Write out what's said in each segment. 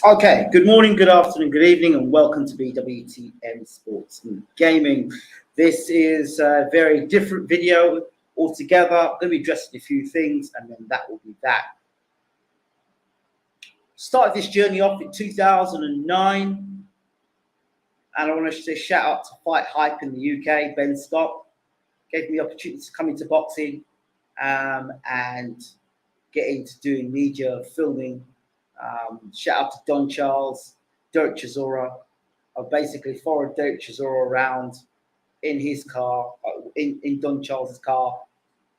Okay, good morning, good afternoon, good evening, and welcome to Bwtm Sports and Gaming. This is a very different video altogether. I'm going to be addressing a few things, and then that will be that. Started this journey off in 2009, and I want to say shout out to Fight Hype in the UK. Ben Scott gave me the opportunity to come into boxing and get into doing media, filming. Shout out to Don Charles, Derek Chisora. I basically followed Derek Chisora around in his car, in Don Charles's car,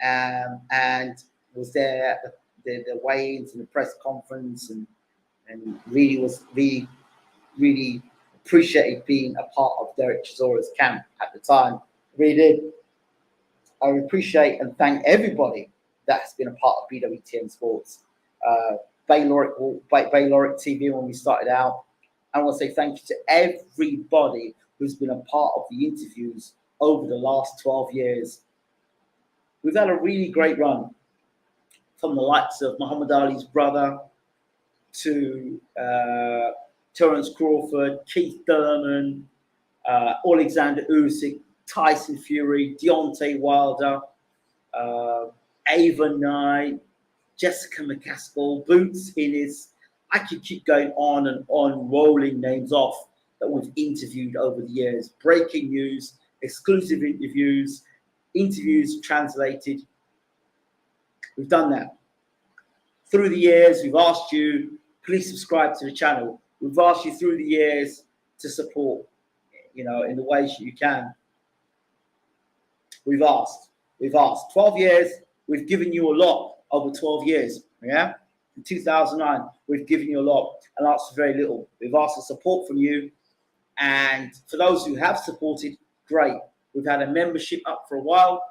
and was there at the weigh-ins and the press conference, and really appreciated being a part of Derek Chisora's camp at the time. Really did. I appreciate and thank everybody that has been a part of Bwtm Sports. Bayloric TV when we started out. I want to say thank you to everybody who's been a part of the interviews over the last 12 years. We've had a really great run, from the likes of Muhammad Ali's brother to Terence Crawford, Keith Thurman, Alexander Usyk, Tyson Fury, Deontay Wilder, Ava Knight, Jessica McCaskill, Boots Innes. I could keep going on and on, rolling names off that we've interviewed over the years. Breaking news, exclusive interviews, interviews translated. We've done that. Through the years, we've asked you, please subscribe to the channel. We've asked you through the years to support, in the ways you can. We've asked. 12 years, we've given you a lot. Over 12 years, yeah? In 2009, we've given you a lot and asked for very little. We've asked for support from you, and for those who have supported, great. We've had a membership up for a while,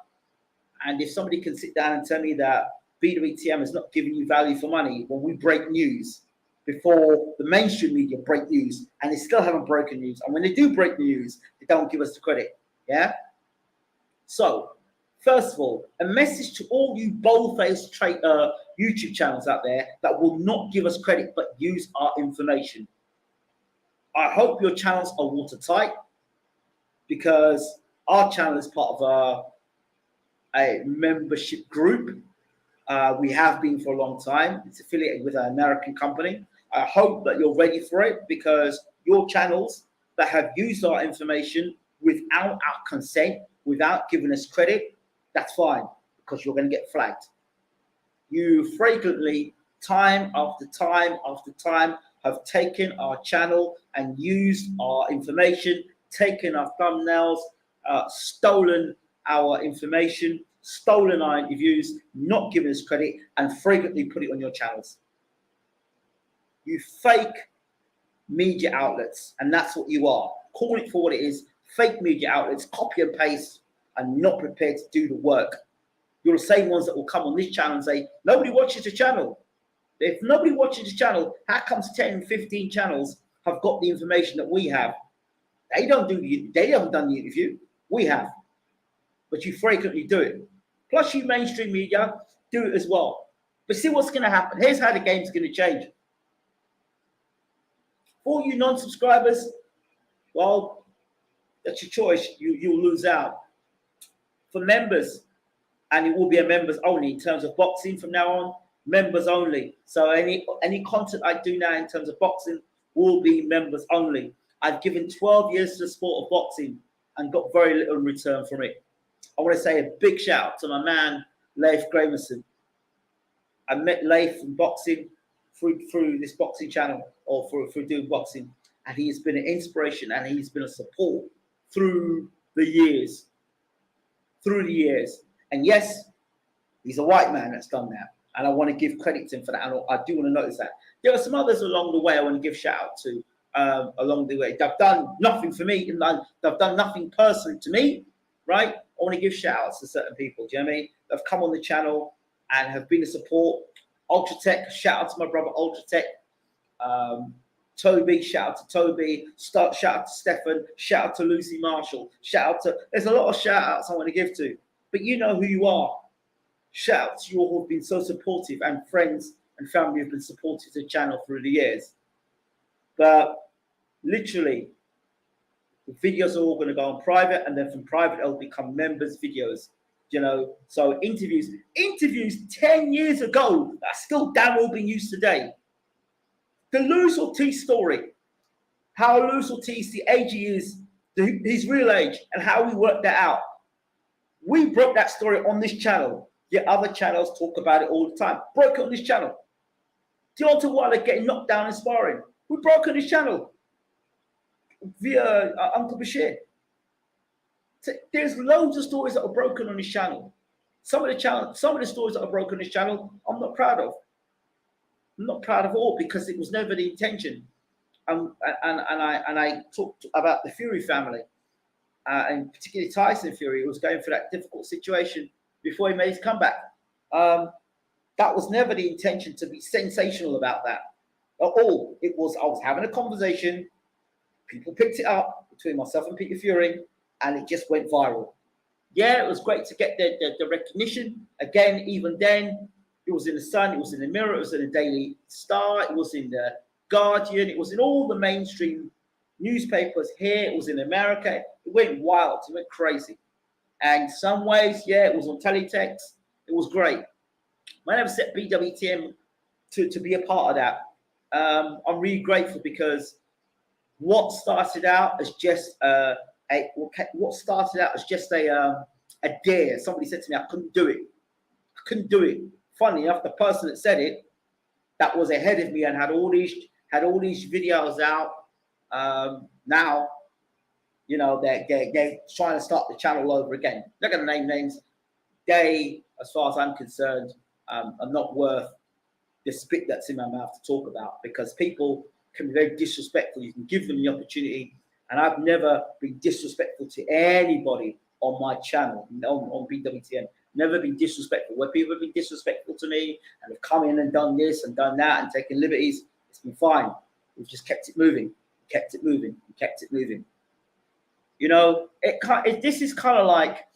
and if somebody can sit down and tell me that Bwtm is not giving you value for money when we break news before the mainstream media break news, and they still haven't broken news, and when they do break news, they don't give us the credit, yeah? So, first of all, a message to all you bold-faced YouTube channels out there that will not give us credit but use our information. I hope your channels are watertight, because our channel is part of a membership group. We have been for a long time. It's affiliated with an American company. I hope that you're ready for it, because your channels that have used our information without our consent, without giving us credit, that's fine, because you're going to get flagged. You frequently, time after time after time, have taken our channel and used our information, taken our thumbnails, stolen our information, stolen our interviews, not giving us credit, and frequently put it on your channels. You fake media outlets, and that's what you are. Call it for what it is. Fake media outlets, copy and paste, and not prepared to do the work. You're the same ones that will come on this channel and say, nobody watches the channel. If nobody watches the channel, how comes 10, 15 channels have got the information that we have? They haven't done the interview. We have. But you frequently do it. Plus you mainstream media do it as well. But see what's going to happen. Here's how the game's going to change. For you non-subscribers, well, that's your choice. You'll lose out. For members, and it will be a members only in terms of boxing from now on, members only. So any content I do now in terms of boxing will be members only. I've given 12 years to the sport of boxing and got very little in return from it. I want to say a big shout out to my man Leif Gramerson. I met Leif in boxing through this boxing channel, or through doing boxing, and he's been an inspiration and he's been a support through the years. And yes, he's a white man that's done that, and I want to give credit to him for that. And I do want to notice that there are some others along the way I want to give shout out to along the way. They've done nothing for me, and they've done nothing personally to me, right? I want to give shout outs to certain people. Do you know what I mean? They've come on the channel and have been a support. Ultratech, shout out to my brother Ultratech. Toby, shout out to Toby. Shout out to Stefan. Shout out to Lucy Marshall. Shout out to. There's a lot of shout outs I want to give to, but you know who you are. Shout out to you all who have been so supportive, and friends and family have been supportive to the channel through the years. But literally, the videos are all going to go on private, and then from private it'll become members videos. You know, so interviews 10 years ago are still damn well being used today. The Lewis Ortiz story, how Lewis Ortiz, the age he is, his real age, and how we worked that out. We broke that story on this channel, yet other channels talk about it all the time. Broke it on this channel. Deontay Wilder getting knocked down in sparring. We broke on this channel via Uncle Bashir. So there's loads of stories that are broken on this channel. Some of the stories that are broken on this channel, I'm not proud of. I'm not proud of all, because it was never the intention. And I talked about the Fury family, and particularly Tyson Fury, who was going through that difficult situation before he made his comeback. That was never the intention to be sensational about that at all. It was, I was having a conversation, people picked it up between myself and Peter Fury, and it just went viral. Yeah, it was great to get the recognition. Again, even then, it was in the Sun, it was in the Mirror, it was in the Daily Star, it was in the Guardian, it was in all the mainstream newspapers here, it was in America. It went wild, it went crazy. And some ways, yeah, it was on teletext, it was great. I never set Bwtm to be a part of that. I'm really grateful, because what started out as just a dare. Somebody said to me, I couldn't do it. Funny enough, the person that said it, that was ahead of me and had all these videos out. Now, you know, they're trying to start the channel over again. They're going to name names. They, as far as I'm concerned, are not worth the spit that's in my mouth to talk about, because people can be very disrespectful. You can give them the opportunity, and I've never been disrespectful to anybody on my channel, on Bwtm. Never been disrespectful. Where people have been disrespectful to me and have come in and done this and done that and taken liberties, it's been fine. We've just kept it moving, kept it moving. You know, this is kind of like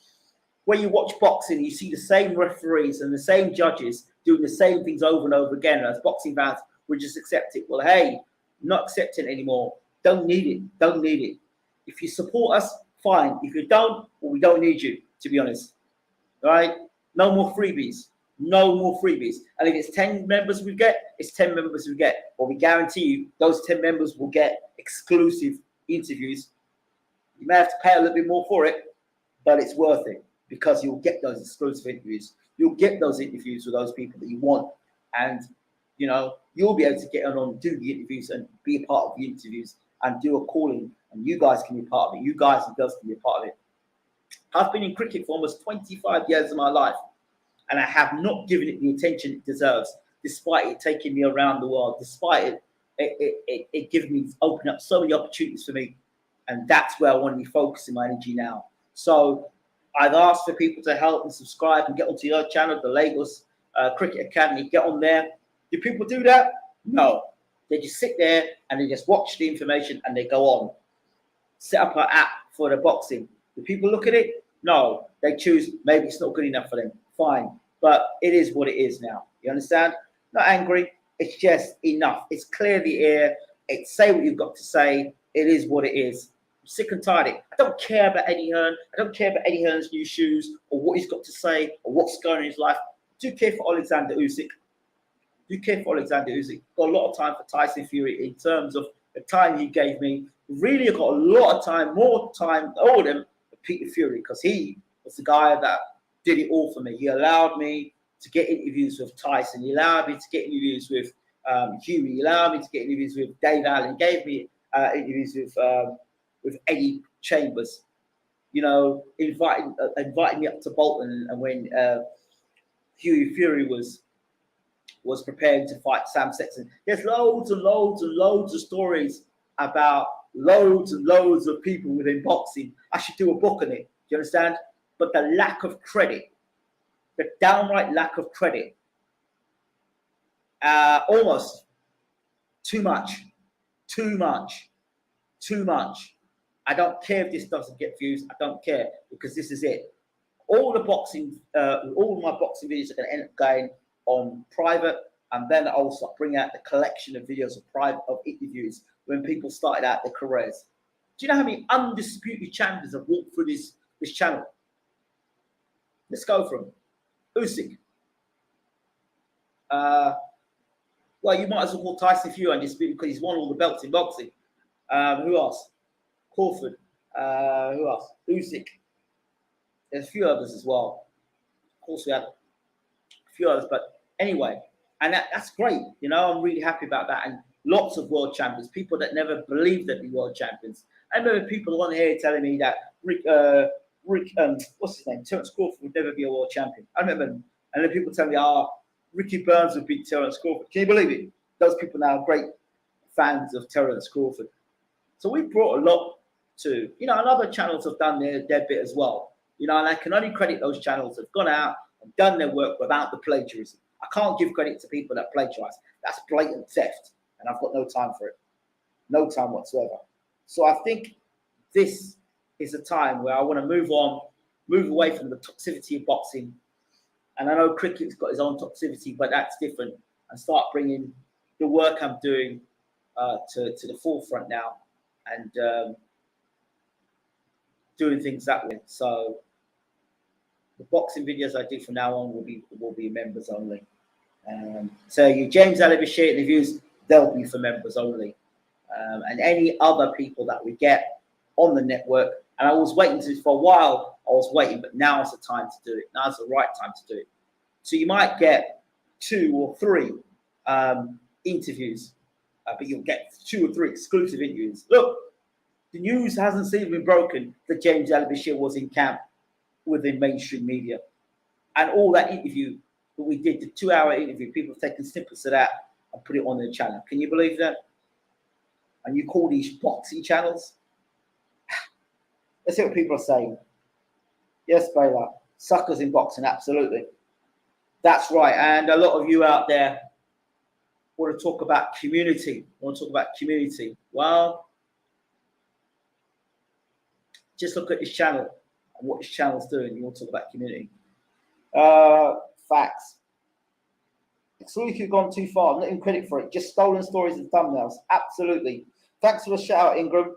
when you watch boxing, you see the same referees and the same judges doing the same things over and over again. As boxing fans, we just accept it. Well, hey, not accepting it anymore. Don't need it. If you support us, fine. If you don't, well, we don't need you, to be honest. Right? No more freebies. And if it's 10 members we get, it's 10 members we get. But we guarantee you, those 10 members will get exclusive interviews. You may have to pay a little bit more for it, but it's worth it, because you'll get those exclusive interviews. You'll get those interviews with those people that you want. And, you know, you'll be able to get on and do the interviews and be a part of the interviews and do a calling. And you guys can be part of it. You guys and girls can be a part of it. I've been in cricket for almost 25 years of my life, and I have not given it the attention it deserves, despite it taking me around the world, despite it giving me, opening up so many opportunities for me. And that's where I want to be focusing my energy now. So I've asked for people to help and subscribe and get onto your channel, the Lagos Cricket Academy. Get on there. Do people do that? No. They just sit there and they just watch the information and they go on. Set up an app for the boxing. Do people look at it? No. They choose, maybe it's not good enough for them. Fine. But it is what it is now. You understand? Not angry. It's just enough. It's clear the air. It's say what you've got to say. It is what it is. I'm sick and tired of it. I don't care about Eddie Hearn. I don't care about Eddie Hearn's new shoes or what he's got to say or what's going on in his life. I do care for Alexander Usyk. do care for Alexander Usyk. Got a lot of time for Tyson Fury in terms of the time he gave me. Really got a lot of time, more time, all of them, Peter Fury, because he was the guy that did it all for me. He allowed me to get interviews with Tyson. He allowed me to get interviews with Huey. He allowed me to get interviews with Dave Allen. He gave me interviews with Eddie Chambers. You know, inviting me up to Bolton, and when Huey Fury was preparing to fight Sam Sexton. There's loads and loads and loads of stories about loads and loads of people within boxing. I should do a book on it. Do you understand? But the lack of credit, the downright lack of credit, almost too much. I don't care if this doesn't get views. I don't care, because this is it. All the boxing, all of my boxing videos are going to end up going on private, and then I'll start bringing out the collection of videos of interviews when people started out their careers. Do you know how many undisputed champions have walked through this channel? Let's go from Usyk. Well, you might as well call Tyson Fury undisputed because he's won all the belts in boxing. Who else? Crawford. Who else? Usyk. There's a few others as well. Of course, we had a few others, but anyway, and that's great. You know, I'm really happy about that. And lots of world champions, people that never believed they'd be world champions. I remember people on here telling me that Rick, what's his name, Terence Crawford would never be a world champion. I remember, and then people tell me, Ricky Burns would beat Terence Crawford. Can you believe it? Those people now are great fans of Terence Crawford. So we've brought a lot to, you know, and other channels have done their bit as well. You know, and I can only credit those channels that have gone out and done their work without the plagiarism. I can't give credit to people that plagiarize. That's blatant theft, and I've got no time for it. No time whatsoever. So I think this is a time where I want to move on, move away from the toxicity of boxing. And I know cricket's got its own toxicity, but that's different, and start bringing the work I'm doing to the forefront now, and doing things that way. So the boxing videos I do from now on will be members only. So your James Ali Bashir interviews, they'll be for members only. And any other people that we get on the network, and I was waiting to for a while, but now is the time to do it. Now is the right time to do it. So you might get 2 or 3 interviews, but you'll get 2 or 3 exclusive interviews. Look, the news hasn't even been broken that James Ali Bashir was in camp within mainstream media. And all that interview that we did, the 2-hour interview, people have taken snippets of that and put it on their channel. Can you believe that? And you call these boxing channels? Let's see what people are saying. Yes, Baylor. Suckers in boxing, absolutely. That's right. And a lot of you out there want to talk about community. Well, just look at this channel and what this channel's doing. You want to talk about community. Facts. Excluding you've gone too far. I'm not even credit for it. Just stolen stories and thumbnails. Absolutely. Thanks for the shout out, Ingram.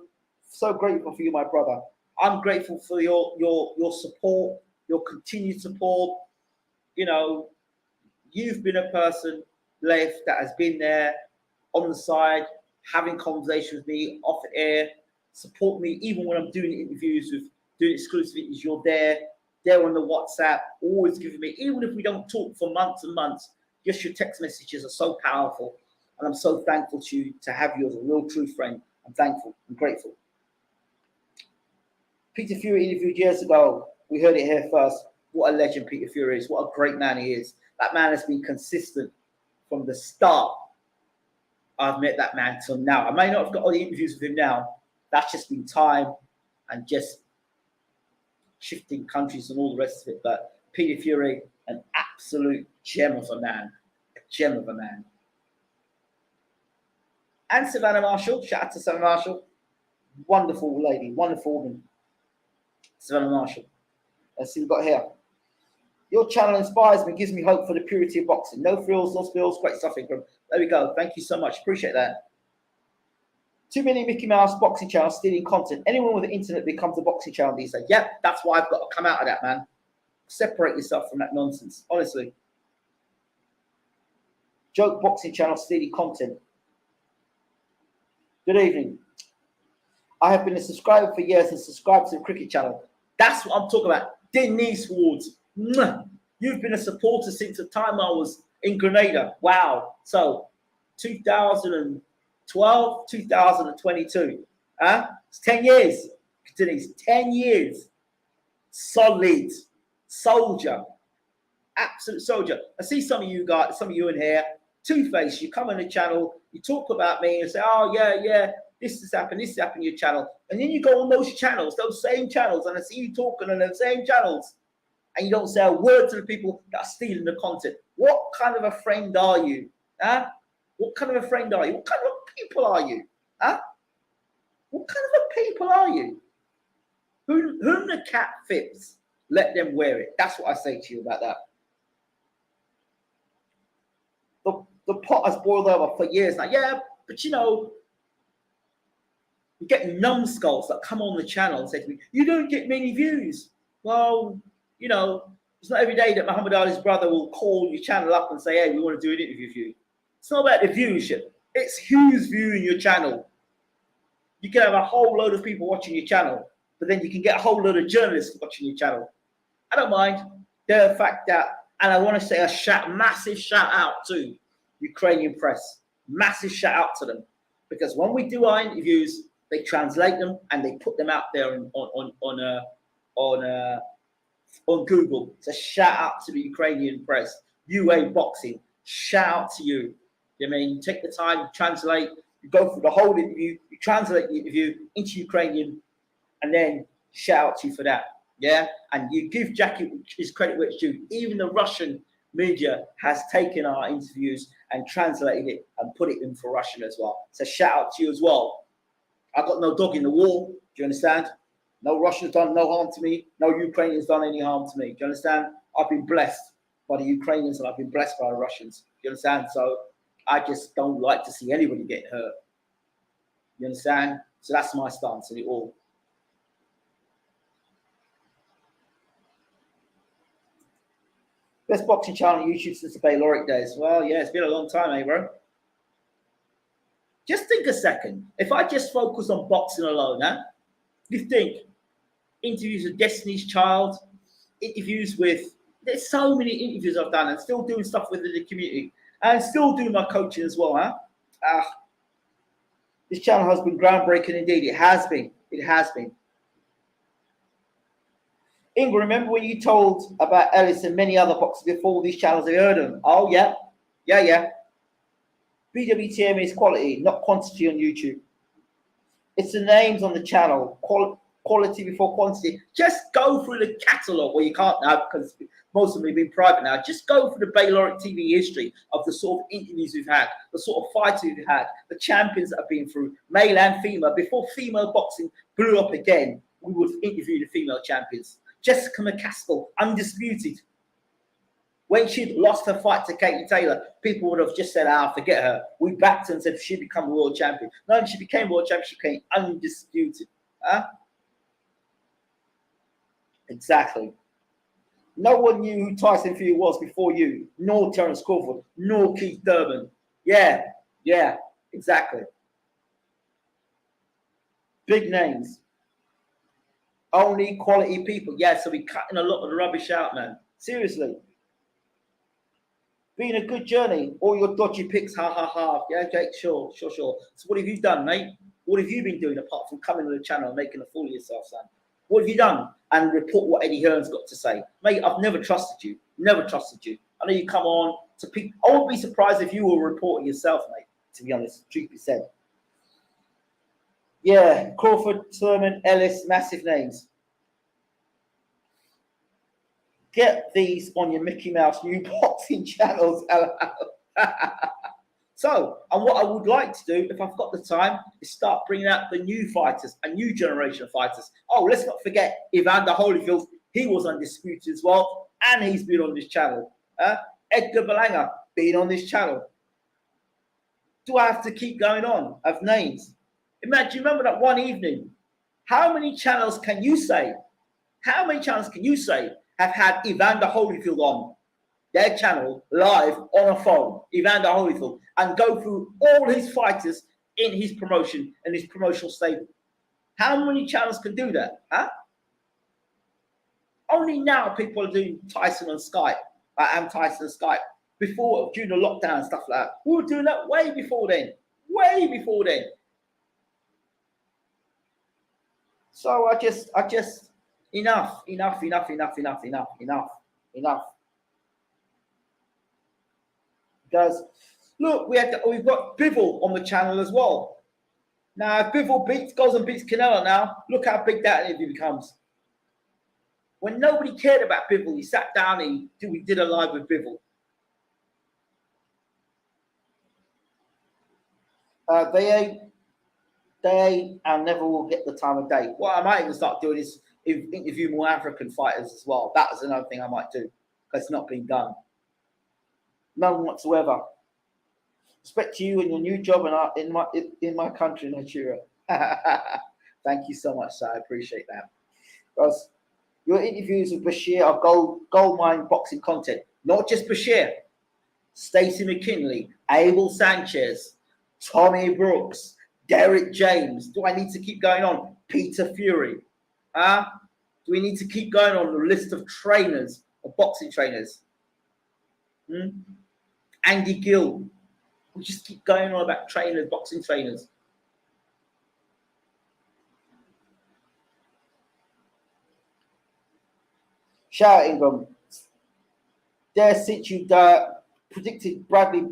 So grateful for you, my brother. I'm grateful for your support, your continued support. You know, you've been a person, Leif, that has been there on the side, having conversations with me off air, support me even when I'm doing interviews doing exclusive interviews. You're there on the WhatsApp, always giving me, even if we don't talk for months and months, just your text messages are so powerful. And I'm so thankful to have you as a real true friend. I'm thankful. I'm grateful. Peter Fury interviewed years ago. We heard it here first. What a legend Peter Fury is. What a great man he is. That man has been consistent from the start. I've met that man till now. I may not have got all the interviews with him now. That's just been time and just shifting countries and all the rest of it. But Peter Fury, an absolute gem of a man. A gem of a man. And Savannah Marshall. Shout out to Savannah Marshall. Wonderful lady. Wonderful woman. Savannah Marshall. Let's see what we've got here. Your channel inspires me, gives me hope for the purity of boxing. No frills, no spills, great stuff, Ingram. There we go. Thank you so much. Appreciate that. Too many Mickey Mouse boxing channels stealing content. Anyone with the internet becomes a boxing channel these days. Yep, that's why I've got to come out of that, man. Separate yourself from that nonsense, honestly. Joke boxing channel stealing content. Good evening. I have been a subscriber for years and subscribed to the cricket channel. That's what I'm talking about. Denise Wards. You've been a supporter since the time I was in Grenada. Wow. So 2012, 2022. It's 10 years. Denise, 10 years. Solid. Soldier. Absolute soldier. I see some of you guys, some of you in here, two-faced. You come on the channel, you talk about me and say, oh, yeah, this has happened in your channel. And then you go on those channels, those same channels, and I see you talking on those same channels, and you don't say a word to the people that are stealing the content. What kind of a friend are you? What kind of a friend are you? What kind of people are you? What kind of a people are you? Whom the cat fits, let them wear it. That's what I say to you about that. The pot has boiled over for years now. Yeah, but you know, you get numbskulls that come on the channel and say to me, you don't get many views. Well, you know, it's not every day that Muhammad Ali's brother will call your channel up and say, hey, we want to do an interview with you. It's not about the viewership. It's who's viewing your channel. You can have a whole load of people watching your channel, but then you can get a whole load of journalists watching your channel. I don't mind the fact that, and I want to say a massive shout out to Ukrainian press. Massive shout out to them, because when we do our interviews, they translate them and they put them out there on Google. So shout out to the Ukrainian press. UA Boxing, shout out to you. I mean, you take the time, you translate, you go through the whole interview, you translate the interview into Ukrainian, and then shout out to you for that. Yeah, and you give Jackie his credit where it's due. Even the Russian media has taken our interviews and translated it and put it in for Russian as well. So shout out to you as well. I've got no dog in the wall. Do you understand? No Russians done no harm to me. No Ukrainians done any harm to me. Do you understand? I've been blessed by the Ukrainians and I've been blessed by the Russians. Do you understand? So I just don't like to see anybody get hurt. You understand? So that's my stance on it all. Best boxing channel on YouTube since the Bayloric days. Well, yeah, it's been a long time, eh, bro? Just think a second. If I just focus on boxing alone, you think interviews with Destiny's Child, interviews with, there's so many interviews I've done and still doing stuff within the community and still doing my coaching as well, This channel has been groundbreaking indeed. It has been. It has been. Inga, remember when you told about Ellis and many other boxers before these channels? Have you heard of them? Oh, yeah. Yeah. Bwtm is quality, not quantity on YouTube. It's the names on the channel. Quality before quantity. Just go through the catalogue. Well, you can't now because most of them have been private now. Just go through the Bayloric TV history of the sort of interviews we've had, the sort of fights we've had, the champions that have been through, male and female. Before female boxing blew up again, we would interview the female champions. Jessica McCaskill, undisputed. When she'd lost her fight to Katie Taylor, people would have just said, forget her. We backed her and said she'd become a world champion. No, she became world champion, she became undisputed. Exactly. No one knew who Tyson Fury was before you, nor Terence Crawford, nor Keith Durban. Yeah, exactly. Big names. Only quality people. Yeah, so we're cutting a lot of the rubbish out, man. Seriously. Been a good journey. All your dodgy picks, ha. Yeah, okay, sure. So what have you done, mate? What have you been doing apart from coming to the channel and making a fool of yourself, son? What have you done? And report what Eddie Hearn's got to say. Mate, I've never trusted you. Never trusted you. I know you come on to people. I wouldn't be surprised if you were reporting yourself, mate, to be honest, truth be said. Yeah, Crawford, Thurman, Ellis, massive names. Get these on your Mickey Mouse new boxing channels. So, and what I would like to do, if I've got the time, is start bringing out the new fighters, a new generation of fighters. Oh, let's not forget Evander Holyfield. He was undisputed as well, and he's been on this channel. Edgar Berlanga, been on this channel. Do I have to keep going on of names? Imagine, remember that one evening. How many channels can you say? Have had Evander Holyfield on? their channel live on a phone, Evander Holyfield, and go through all his fighters in his promotion and his promotional stable. How many channels can do that? Huh? Only now people are doing Tyson on Skype. I am Tyson on Skype. Before, during the lockdown and stuff like that, we were doing that way before then. Way before then. So I just enough. Because look, we've got Bivol on the channel as well. Now if Bivol goes and beats Canelo now, look how big that interview becomes. When nobody cared about Bivol, he sat down and we did a live with Bivol. They and never will get the time of day. Well, I might even start doing this, interview more African fighters as well. That is another thing I might do, because it's not being done. None whatsoever. Respect to you and your new job in my country, Nigeria. Thank you so much, sir. I appreciate that. Because your interviews with Bashir are gold mine boxing content. Not just Bashir. Stacey McKinley, Abel Sanchez, Tommy Brooks, Derek James. Do I need to keep going on? Peter Fury. Do we need to keep going on the list of trainers, of boxing trainers? Andy Gill. We just keep going on about trainers, boxing trainers. Shout out Ingram. There since you predicted Bradley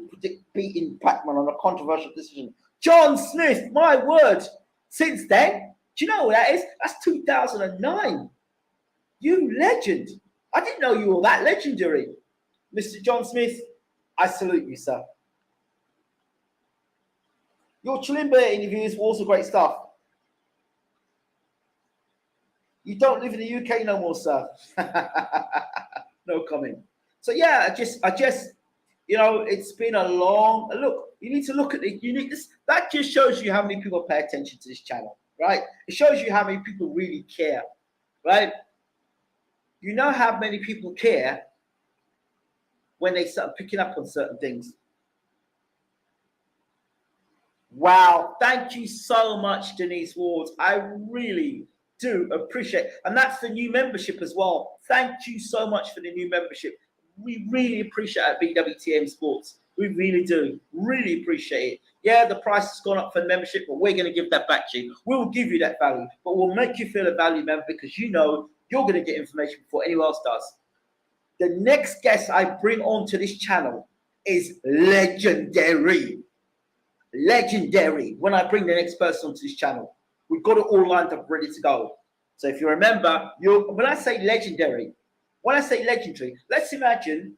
beating Pacman on a controversial decision. John Smith, my word. Since then, do you know what that is? That's 2009. You legend. I didn't know you were that legendary. Mr. John Smith, I salute you, sir. Your Chilimba interviews were also great stuff. You don't live in the UK no more, sir. No comment. So yeah, I just, you know, it's been a long look. You need to look at it. That just shows you how many people pay attention to this channel, right? It shows you how many people really care, right? You know how many people care when they start picking up on certain things. Wow, thank you so much, Denise Ward. I really do appreciate it. And that's the new membership as well. Thank you so much for the new membership. We really appreciate it at Bwtm Sports. We really do. Really appreciate it. Yeah, the price has gone up for the membership, but we're going to give that back to you. We'll give you that value, but we'll make you feel a value member because you know you're going to get information before anyone else does. The next guest I bring onto this channel is legendary. Legendary. When I bring the next person onto this channel, we've got it all lined up, ready to go. So if you remember, when I say legendary, let's imagine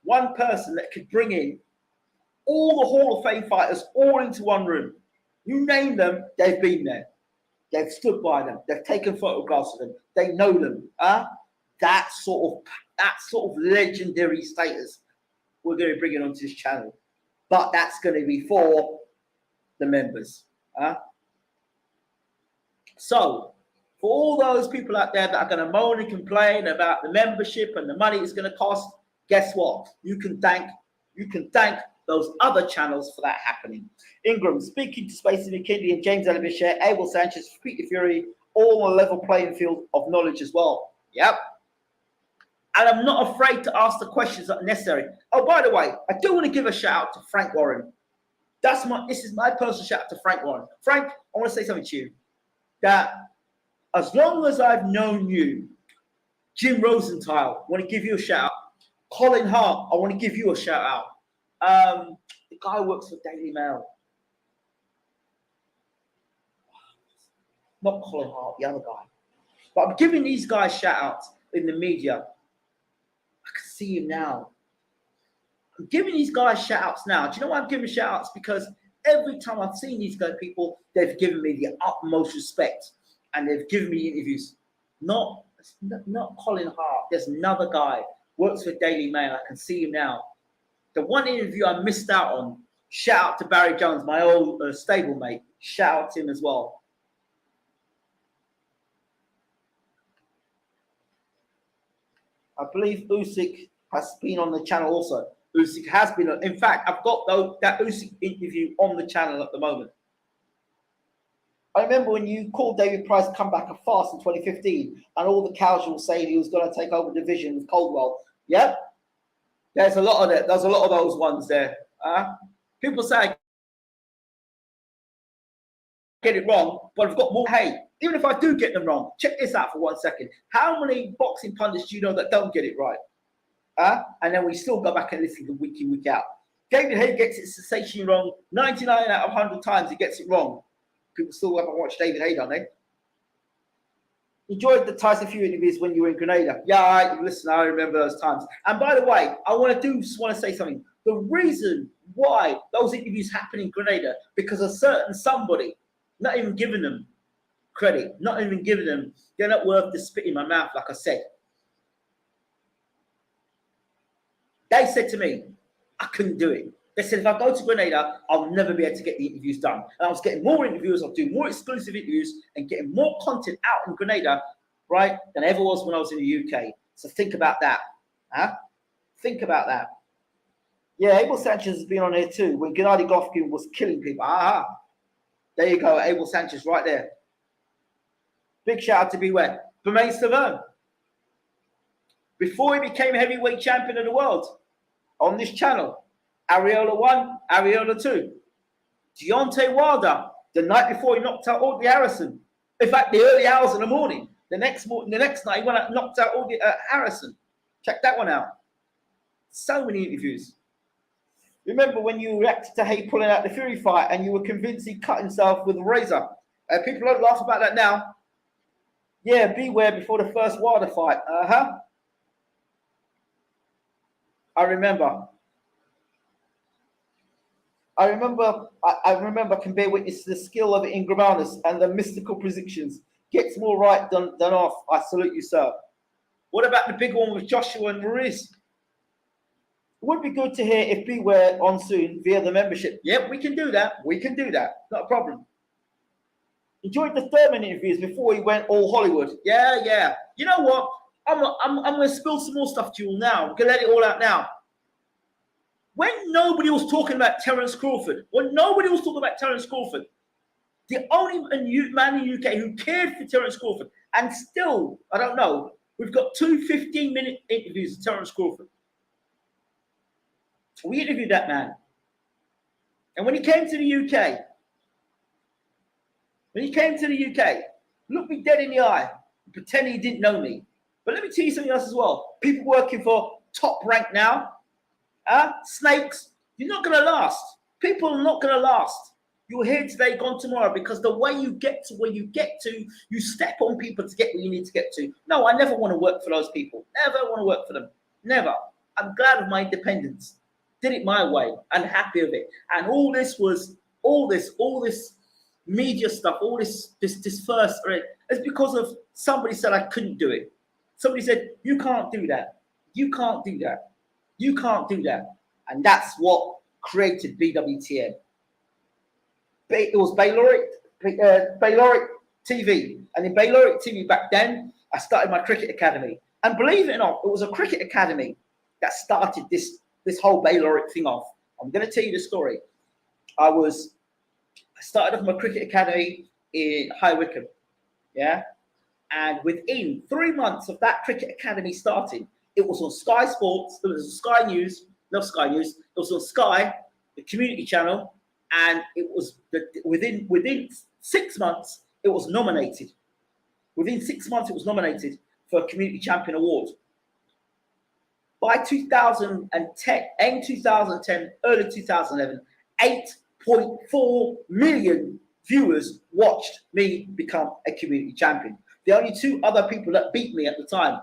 one person that could bring in all the Hall of Fame fighters all into one room. You name them, they've been there. They've stood by them. They've taken photographs of them. They know them. That sort of legendary status we're going to bring it onto this channel. But that's going to be for the members. So, for all those people out there that are going to moan and complain about the membership and the money it's going to cost, guess what? You can thank those other channels for that happening. Ingram, speaking to Stacey McKinley and James Alabisher, Abel Sanchez, Peter Fury, all on a level playing field of knowledge as well. Yep. And I'm not afraid to ask the questions that are necessary. Oh, by the way, I do want to give a shout out to Frank Warren. This is my personal shout out to Frank Warren. Frank, I want to say something to you. That as long as I've known you, Jim Rosenthal, I want to give you a shout out. Colin Hart, I want to give you a shout out. The guy who works for Daily Mail. Not Colin Hart, the other guy. But I'm giving these guys shout outs in the media. I can see him now. I'm giving these guys shout outs now. Do you know why I'm giving shout outs? Because every time I've seen these guys, people, they've given me the utmost respect and they've given me interviews. Not Colin Hart. There's another guy, works for Daily Mail. I can see him now. The one interview I missed out on, shout out to Barry Jones, my old stablemate. Shout out to him as well. I believe Usyk has been on the channel also. Usyk has been on. In fact, I've got that Usyk interview on the channel at the moment. I remember when you called David Price comeback a farce in 2015, and all the casuals saying he was going to take over the division with Coldwell. Yeah, there's a lot of that. There's a lot of those ones there. People say I get it wrong, but I've got more. Hey, even if I do get them wrong, check this out for 1 second. How many boxing pundits do you know that don't get it right? And then we still go back and listen to week in, week out. David Haye gets it sensationally wrong. 99 out of 100 times he gets it wrong. People still haven't watched David Haye, don't they? Enjoyed the Tyson Fury interviews when you were in Grenada. Yeah, listen, I remember those times. And by the way, I just want to say something. The reason why those interviews happen in Grenada, because a certain somebody, not even giving them credit, not even giving them, they're not worth the spit in my mouth, like I said. They said to me, I couldn't do it. They said, if I go to Grenada, I'll never be able to get the interviews done. And I was getting more interviews, I'll do more exclusive interviews and getting more content out in Grenada, right, than ever was when I was in the UK. So think about that. Think about that. Yeah, Abel Sanchez has been on here too, when Gennady Golovkin was killing people. There you go, Abel Sanchez right there. Big shout out to Bwtm. Bermain Stavern. Before he became heavyweight champion of the world, on this channel, Ariola 1, Ariola 2. Deontay Wilder, the night before he knocked out Audley Harrison. In fact, the early hours of the morning. The next night, he went out and knocked out Audley Harrison. Check that one out. So many interviews. Remember when you reacted to Haye pulling out the Fury fight and you were convinced he cut himself with a razor? People don't laugh about that now. Yeah, beware before the first Wilder fight. I remember. I remember I can bear witness to the skill of Ingramanus and the mystical predictions. Gets more right than off. I salute you, sir. What about the big one with Joshua and Maurice? It would be good to hear if Beware on soon via the membership. Yep, we can do that. We can do that. Not a problem. Enjoyed the Thurman interviews before he went all Hollywood. Yeah. You know what? I'm going to spill some more stuff to you all now. I'm going to let it all out now. When nobody was talking about Terence Crawford, the only man in the UK who cared for Terence Crawford, and still, I don't know, we've got 2 15-minute interviews with Terence Crawford. We interviewed that man. And when he came to the UK, looked me dead in the eye, pretend he didn't know me. But let me tell you something else as well. People working for Top Rank now, snakes, you're not going to last. People are not going to last. You're here today, gone tomorrow, because the way you get to where you get to, you step on people to get where you need to get to. No, I never want to work for those people. Never want to work for them. Never. I'm glad of my independence. Did it my way. I'm happy of it. And all this media stuff, all this first, right, it's because of somebody said I couldn't do it. Somebody said, you can't do that. You can't do that. You can't do that. And that's what created Bwtm. It was Bayloric TV. And in Bayloric TV back then, I started my cricket academy. And believe it or not, it was a cricket academy that started this whole Bayloric thing off. I'm going to tell you the story. I started off my cricket academy in High Wycombe. Yeah. And within 3 months of that cricket academy starting, it was on Sky Sports, it was on Sky News, not Sky News, it was on Sky, the community channel, and it was within 6 months, it was nominated. Within 6 months, it was nominated for a Community Champion Award. By 2010, end 2010, early 2011, 8.4 million viewers watched me become a community champion. The only 2 other people that beat me at the time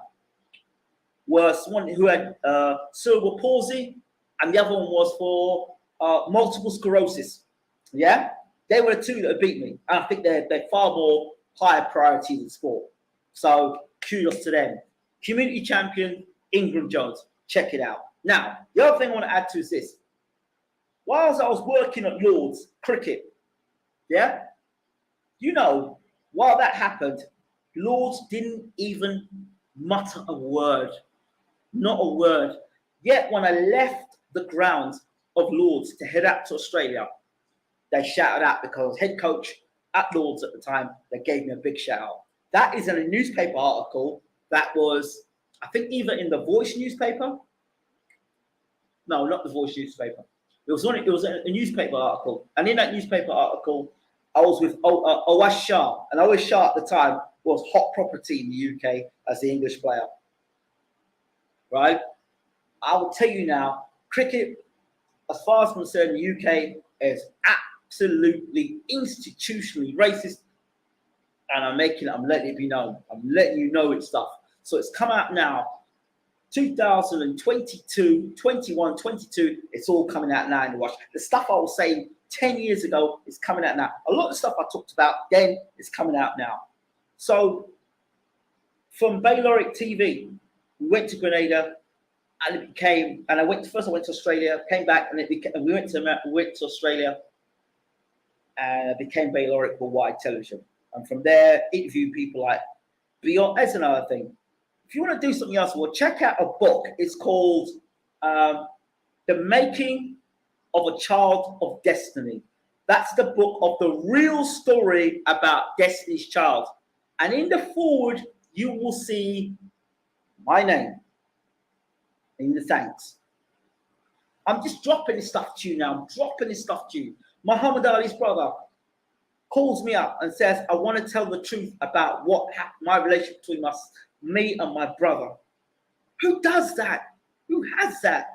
were someone who had cerebral palsy, and the other one was for multiple sclerosis. Yeah, they were the 2 that beat me. And I think they're far more higher priority than sport. So kudos to them. Community champion Ingram Jones. Check it out. Now, the other thing I want to add to is this. Whilst I was working at Lord's cricket, yeah, you know, while that happened, Lord's didn't even mutter a word. Not a word. Yet when I left the grounds of Lords to head out to Australia, they shouted out because I was head coach at Lords at the time. They gave me a big shout out. That is in a newspaper article that was, I think, either in the Voice newspaper. No, not the Voice newspaper. It was a newspaper article, and in that newspaper article, I was with Owas Shah, and Owas Shah at the time was hot property in the UK as the English player. Right? I will tell you now, cricket, as far as I'm concerned, the UK is absolutely institutionally racist, and I'm letting it be known. I'm letting you know it's stuff. So it's come out now, 2022, 21, 22, it's all coming out now in the wash. The stuff I was saying 10 years ago is coming out now. A lot of stuff I talked about then is coming out now. So from Bayloric TV, we went to Grenada, and it became, and I went to Australia, came back, and we went to Australia, and it became Bayloric Worldwide Television. And from there, interview people like Beyond. That's another thing. If you want to do something else, well, check out a book. It's called The Making of a Child of Destiny. That's the book of the real story about Destiny's Child. And in the forward, you will see my name in the thanks. I'm just dropping this stuff to you now. I'm dropping this stuff to you. Muhammad Ali's brother calls me up and says, I want to tell the truth about what happened, my relationship between me and my brother. Who does that? Who has that?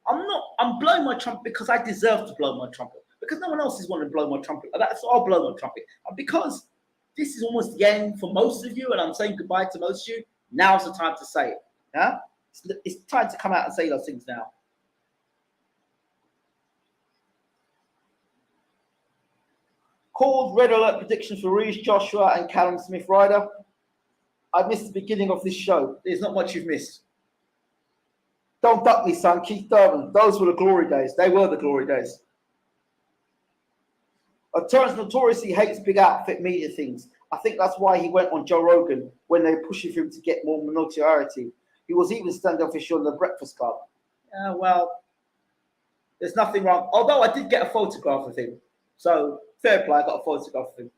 I'm blowing my trumpet because I deserve to blow my trumpet. Because no one else is wanting to blow my trumpet. So I'll blow my trumpet. And because this is almost the end for most of you, and I'm saying goodbye to most of you, now's the time to say it. Yeah? It's time to come out and say those things now. Called red alert predictions for Reece Joshua and Callum Smith-Ryder. I missed the beginning of this show. There's not much you've missed. Don't duck me, son. Keith Durban. Those were the glory days. They were the glory days. Terence notoriously hates big outfit media things. I think that's why he went on Joe Rogan when they were pushing for him to get more notoriety. He was even standoffish on the Breakfast Club. Yeah, well, there's nothing wrong. Although I did get a photograph of him. So, fair play, I got a photograph of him.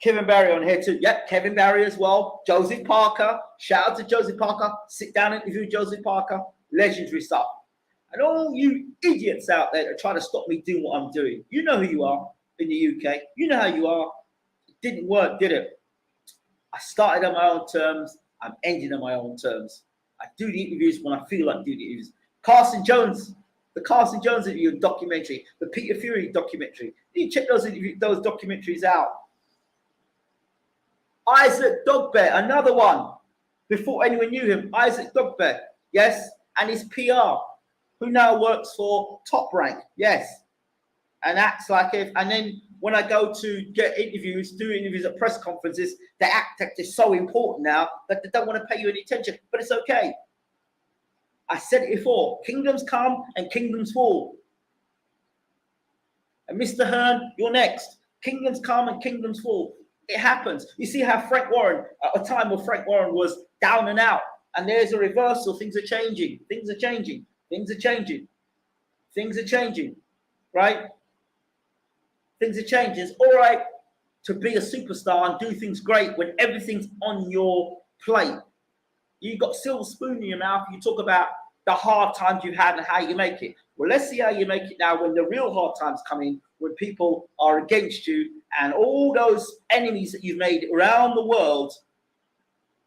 Kevin Barry on here too. Yep, Kevin Barry as well. Joseph Parker. Shout out to Joseph Parker. Sit down and interview Joseph Parker. Legendary stuff. And all you idiots out there that try to stop me doing what I'm doing. You know who you are in the UK. You know how you are. It didn't work, did it? I started on my own terms. I'm ending on my own terms. I do the interviews when I feel like doing the interviews. Carson Jones. The Carson Jones interview documentary. The Peter Fury documentary. You check those documentaries out. Isaac Dogbear, another one. Before anyone knew him, Isaac Dogbear, yes, and his PR, who now works for Top Rank, yes, and acts like if. And then when I go to get interviews, do interviews at press conferences, the act is so important now that they don't want to pay you any attention, but it's okay. I said it before: kingdoms come and kingdoms fall. And Mr. Hearn, you're next. Kingdoms come and kingdoms fall. It happens. You see how Frank Warren, at a time where Frank Warren was down and out, and there's a reversal. Things are changing. Things are changing. Things are changing. Things are changing. Right? Things are changing. It's all right to be a superstar and do things great when everything's on your plate. You've got silver spoon in your mouth. You talk about the hard times you've had and how you make it. Well, let's see how you make it now when the real hard times come in, when people are against you and all those enemies that you've made around the world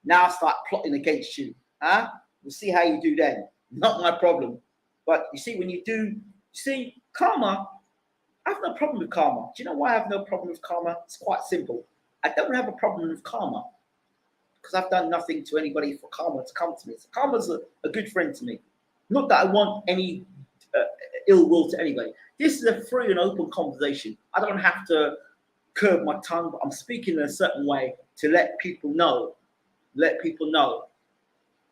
now start plotting against you. Huh? We'll see how you do then. Not my problem. But you see, when you do, karma, I have no problem with karma. Do you know why I have no problem with karma? It's quite simple. I don't have a problem with karma because I've done nothing to anybody for karma to come to me. So karma's a good friend to me. Not that I want any ill will to anybody. This is a free and open conversation. I don't have to curb my tongue, but I'm speaking in a certain way to let people know. Let people know.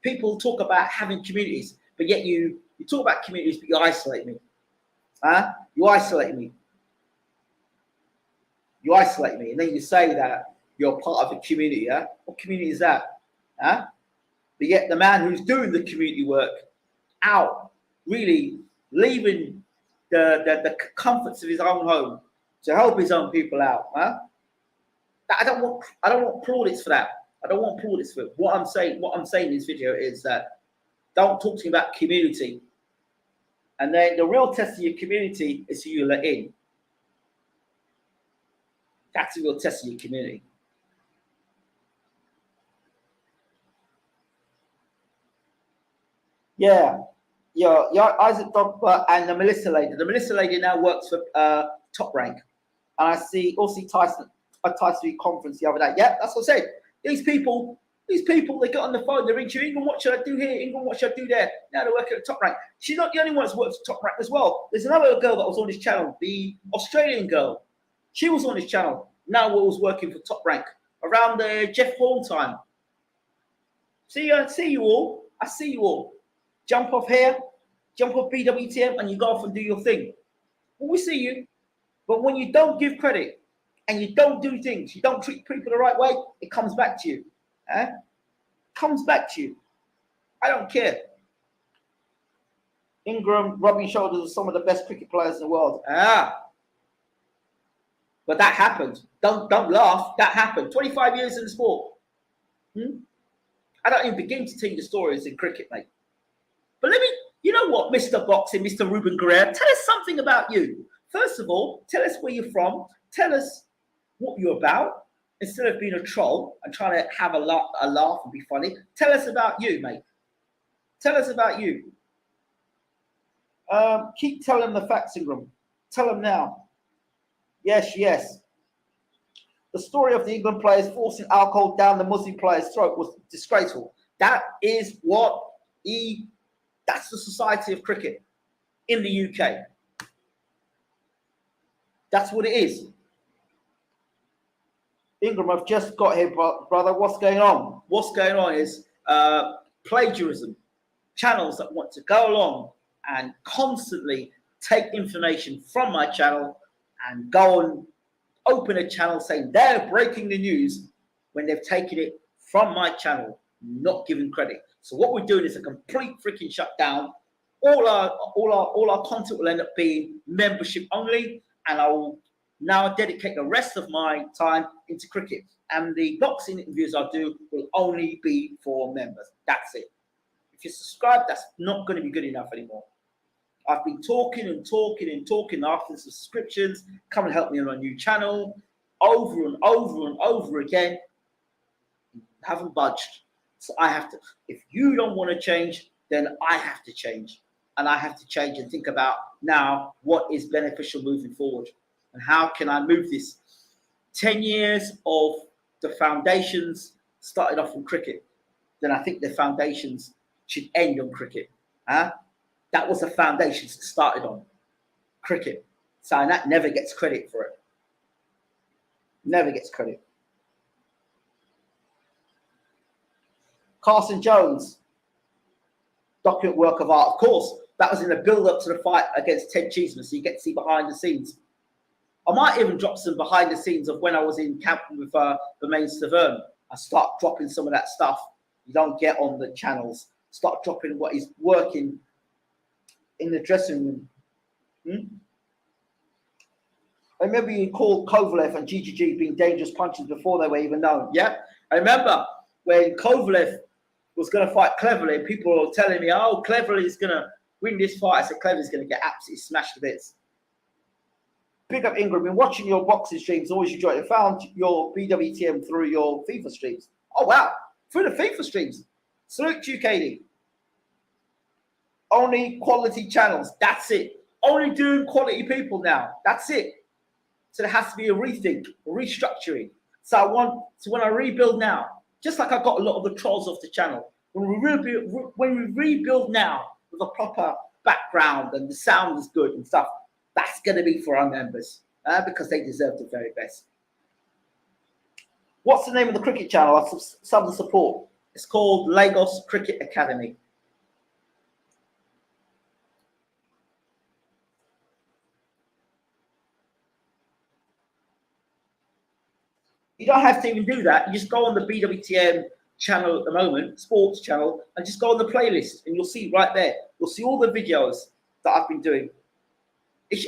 People talk about having communities, but yet you talk about communities, but you isolate me. Huh? You isolate me. You isolate me, and then you say that you're part of a community. Yeah? What community is that? Huh? But yet the man who's doing the community work out, really leaving the comforts of his own home to help his own people out. Huh? I don't want plaudits for that. I don't want plaudits for it. What I'm saying in this video is that don't talk to me about community. And then the real test of your community is who you let in. That's the real test of your community. Yeah, Isaac Dogba and the Melissa lady. The Melissa lady now works for Top Rank, and I see also Tyson at Tyson conference the other day. Yeah, that's what I said. These people, they get on the phone. They ring you. England, what should I do here? England, what should I do there? Now they're working at Top Rank. She's not the only one that's worked at Top Rank as well. There's another girl that was on this channel, the Australian girl. She was on this channel. Now was working for Top Rank around the Jeff Hall time. See you all. I see you all. Jump off here, jump off Bwtm, and you go off and do your thing. Well, we see you. But when you don't give credit and you don't do things, you don't treat people the right way, it comes back to you. Eh? Comes back to you. I don't care. Ingram rubbing shoulders with some of the best cricket players in the world. But that happened. Don't laugh. That happened. 25 years in the sport. I don't even begin to tell you the stories in cricket, mate. But you know what, Mr. Boxing, Mr. Ruben Guerrero, tell us something about you. First of all, tell us where you're from. Tell us what you're about. Instead of being a troll and trying to have a laugh and be funny, tell us about you, mate. Tell us about you. Keep telling the facts, Ingram. Tell them now. Yes. The story of the England players forcing alcohol down the Muslim player's throat was disgraceful. That is what that's the society of cricket in the UK. That's what it is. Ingram, I've just got here, brother. What's going on? What's going on is plagiarism. Channels that want to go along and constantly take information from my channel and go and open a channel saying they're breaking the news when they've taken it from my channel, not giving credit. So what we're doing is a complete freaking shutdown. All our content will end up being membership only, and I will now dedicate the rest of my time into cricket. And the boxing interviews I do will only be for members. That's it. If you subscribe, that's not going to be good enough anymore. I've been talking after the subscriptions. Come and help me on my new channel over and over again. Haven't budged. So I have to, if you don't want to change, then I have to change. And I have to change and think about now what is beneficial moving forward. And how can I move this? 10 years of the foundations started off from cricket. Then I think the foundations should end on cricket. That was the foundations it started on. Cricket. So that never gets credit for it. Never gets credit. Carson Jones, document work of art. Of course, that was in the build-up to the fight against Ted Cheeseman, so you get to see behind the scenes. I might even drop some behind the scenes of when I was in camp with Bermain Stavern. I start dropping some of that stuff you don't get on the channels. Start dropping what is working in the dressing room. I remember you called Kovalev and GGG being dangerous punches before they were even known. Yeah, I remember when Kovalev was going to fight Cleverly, people were telling me, oh, Cleverly is going to win this fight. I said, Cleverly's going to get absolutely smashed to bits. Big up Ingram. Been watching your boxing streams. Always enjoyed it. Found your Bwtm through your FIFA streams. Oh, wow. Through the FIFA streams. Salute to you, KD. Only quality channels. That's it. Only doing quality people now. That's it. So there has to be a rethink, a restructuring. So when I rebuild now, just like I got a lot of the trolls off the channel, when we rebuild now with a proper background and the sound is good and stuff, that's going to be for our members because they deserve the very best. What's the name of the cricket channel? I some support. It's called Lagos Cricket Academy. You don't have to even do that. You just go on the Bwtm channel at the moment, sports channel, and just go on the playlist and you'll see right there. You'll see all the videos that I've been doing.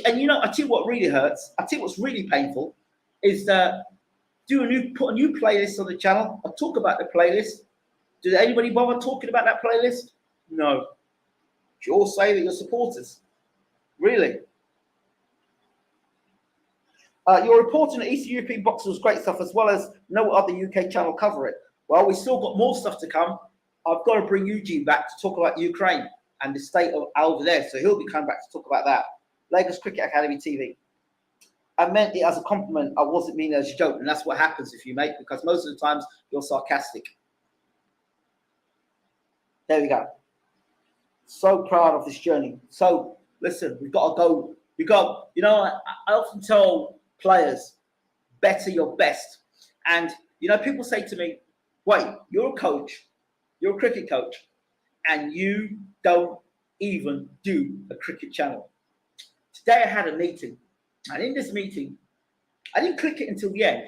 And you know, I tell you what really hurts. I tell you what's really painful is that put a new playlist on the channel. I talk about the playlist. Did anybody bother talking about that playlist? No. You all say that you're supporters. Really? Your reporting on Eastern European boxing was great stuff, as well as no other UK channel cover it. Well, we've still got more stuff to come. I've got to bring Eugene back to talk about Ukraine and the state of over there. So he'll be coming back to talk about that. Lagos Cricket Academy TV. I meant it as a compliment. I wasn't meaning it as a joke. And that's what happens if you make, because most of the times you're sarcastic. There we go. So proud of this journey. So listen, we've got to go. You know, I often tell players, better your best. And, you know, people say to me, wait, you're a coach, you're a cricket coach, and you don't even do a cricket channel. Today I had a meeting, and in this meeting, I didn't click it until the end,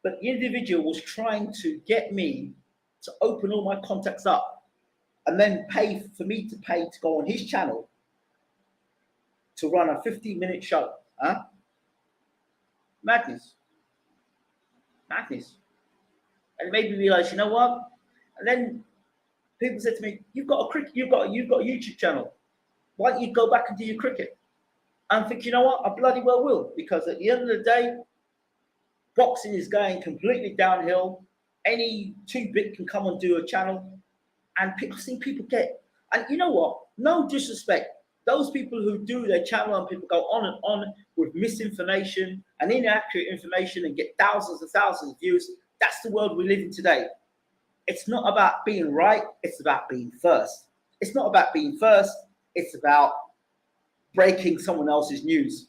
but the individual was trying to get me to open all my contacts up and then pay for me to go on his channel to run a 15-minute show. Huh? Madness. Madness. And it made me realize, you know what? And then people said to me, you've got a YouTube channel. Why don't you go back and do your cricket? And I think, you know what? I bloody well will, because at the end of the day, boxing is going completely downhill. Any 2-bit can come and do a channel. And I've seen people get, and you know what? No disrespect. Those people who do their channel and people go on and on with misinformation and inaccurate information and get thousands and thousands of views, that's the world we live in today. It's not about being right, it's about being first. It's not about being first, it's about breaking someone else's news.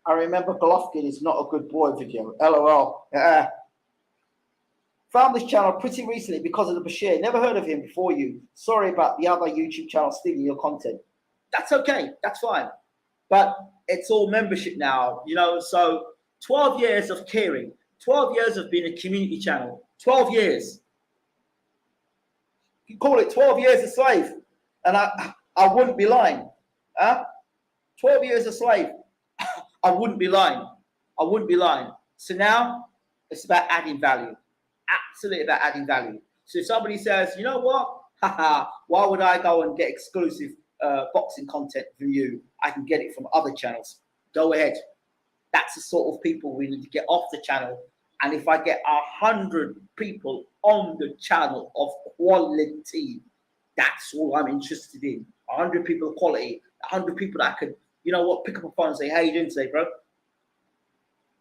I remember Golovkin is not a good boy video. LOL. Found this channel pretty recently because of the Bashir. Never heard of him before you. Sorry about the other YouTube channel stealing your content. That's okay. That's fine. But it's all membership now, you know. So 12 years of caring. 12 years of being a community channel. 12 years. You call it 12 years a slave. And I wouldn't be lying. 12 years a slave. I wouldn't be lying. I wouldn't be lying. So now it's about adding value. Absolutely about adding value. So if somebody says, you know what? Why would I go and get exclusive boxing content from you? I can get it from other channels. Go ahead. That's the sort of people we need to get off the channel. And if I get 100 people on the channel of quality, that's all I'm interested in. 100 people of quality. 100 people that could, you know what, pick up a phone and say, how you doing today, bro?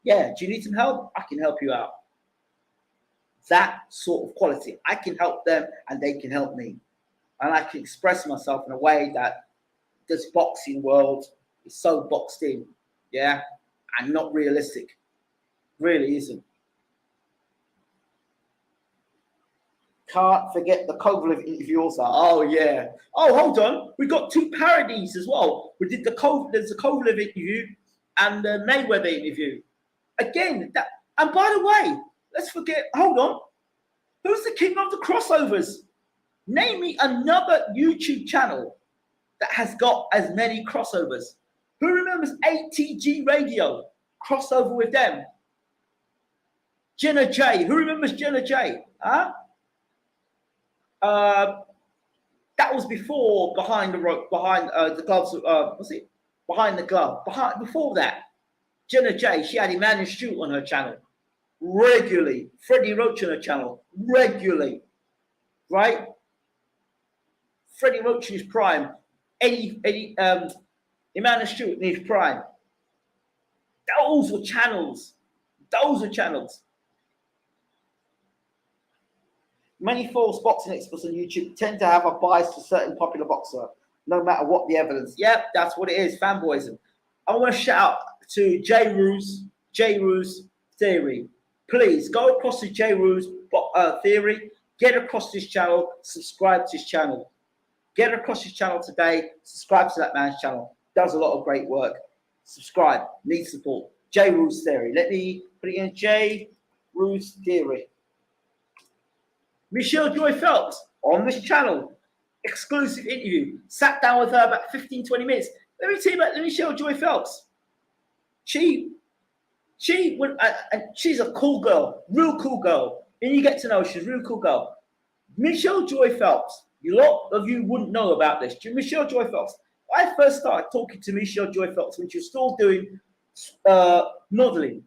Yeah, do you need some help? I can help you out. That sort of quality. I can help them and they can help me. And I can express myself in a way that this boxing world is so boxed in, yeah, and not realistic. Really isn't. Can't forget the Kovalev interview also. Oh, yeah. Oh, hold on. We got 2 parodies as well. We did there's the Kovalev interview and the Mayweather interview. Again, and by the way, let's forget, hold on. Who's the king of the crossovers? Name me another YouTube channel that has got as many crossovers. Who remembers ATG Radio? Crossover with them. Jenna J. Who remembers Jenna J? Huh? That was before Behind the Rope, behind the gloves. Was it Behind the Glove? Before that, Jenna J. She had Emmanuel Stewart on her channel regularly. Freddie Roach on her channel regularly, right? Freddie Roach in his prime. Emmanuel Stewart in his prime. Those were channels. Those were channels. Many false boxing experts on YouTube tend to have a bias to certain popular boxer, no matter what the evidence. Yep, that's what it is, fanboyism. I want to shout out to J. Ruse Theory. Please go across to J. Ruse Theory, get across this channel, subscribe to his channel. Get across his channel today. Subscribe to that man's channel. Does a lot of great work. Subscribe. Needs support. J. Rules Theory. Let me put it in. J. Rules Theory. Michelle Joy Phelps on this channel. Exclusive interview. Sat down with her about 15-20 minutes. Let me tell you about Michelle Joy Phelps. She went, and she's a cool girl, real cool girl. And you get to know she's a real cool girl. Michelle Joy Phelps. A lot of you wouldn't know about this. Michelle Joy Phelps. I first started talking to Michelle Joy Phelps when she was still doing modeling.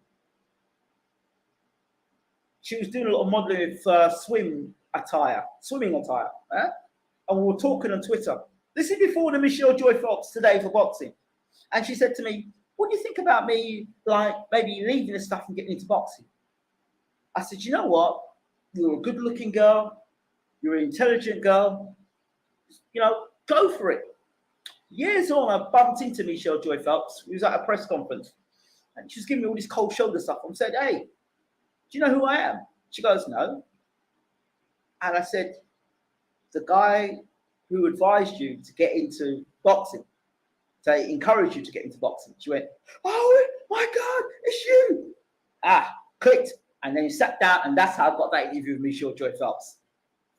She was doing a lot of modeling with swimming attire. And we were talking on Twitter. This is before the Michelle Joy Phelps Today for Boxing. And she said to me, what do you think about me, like, maybe leaving this stuff and getting into boxing? I said, you know what? You're a good-looking girl. You're an intelligent girl. You know, go for it. Years on, I bumped into Michelle Joy Phelps. We was at a press conference. And she was giving me all this cold shoulder stuff. I said, hey, do you know who I am? She goes, no. And I said, the guy who advised you to get into boxing, to encourage you to get into boxing. She went, oh my God, it's you. Clicked. And then he sat down, and that's how I got that interview with Michelle Joy Phelps.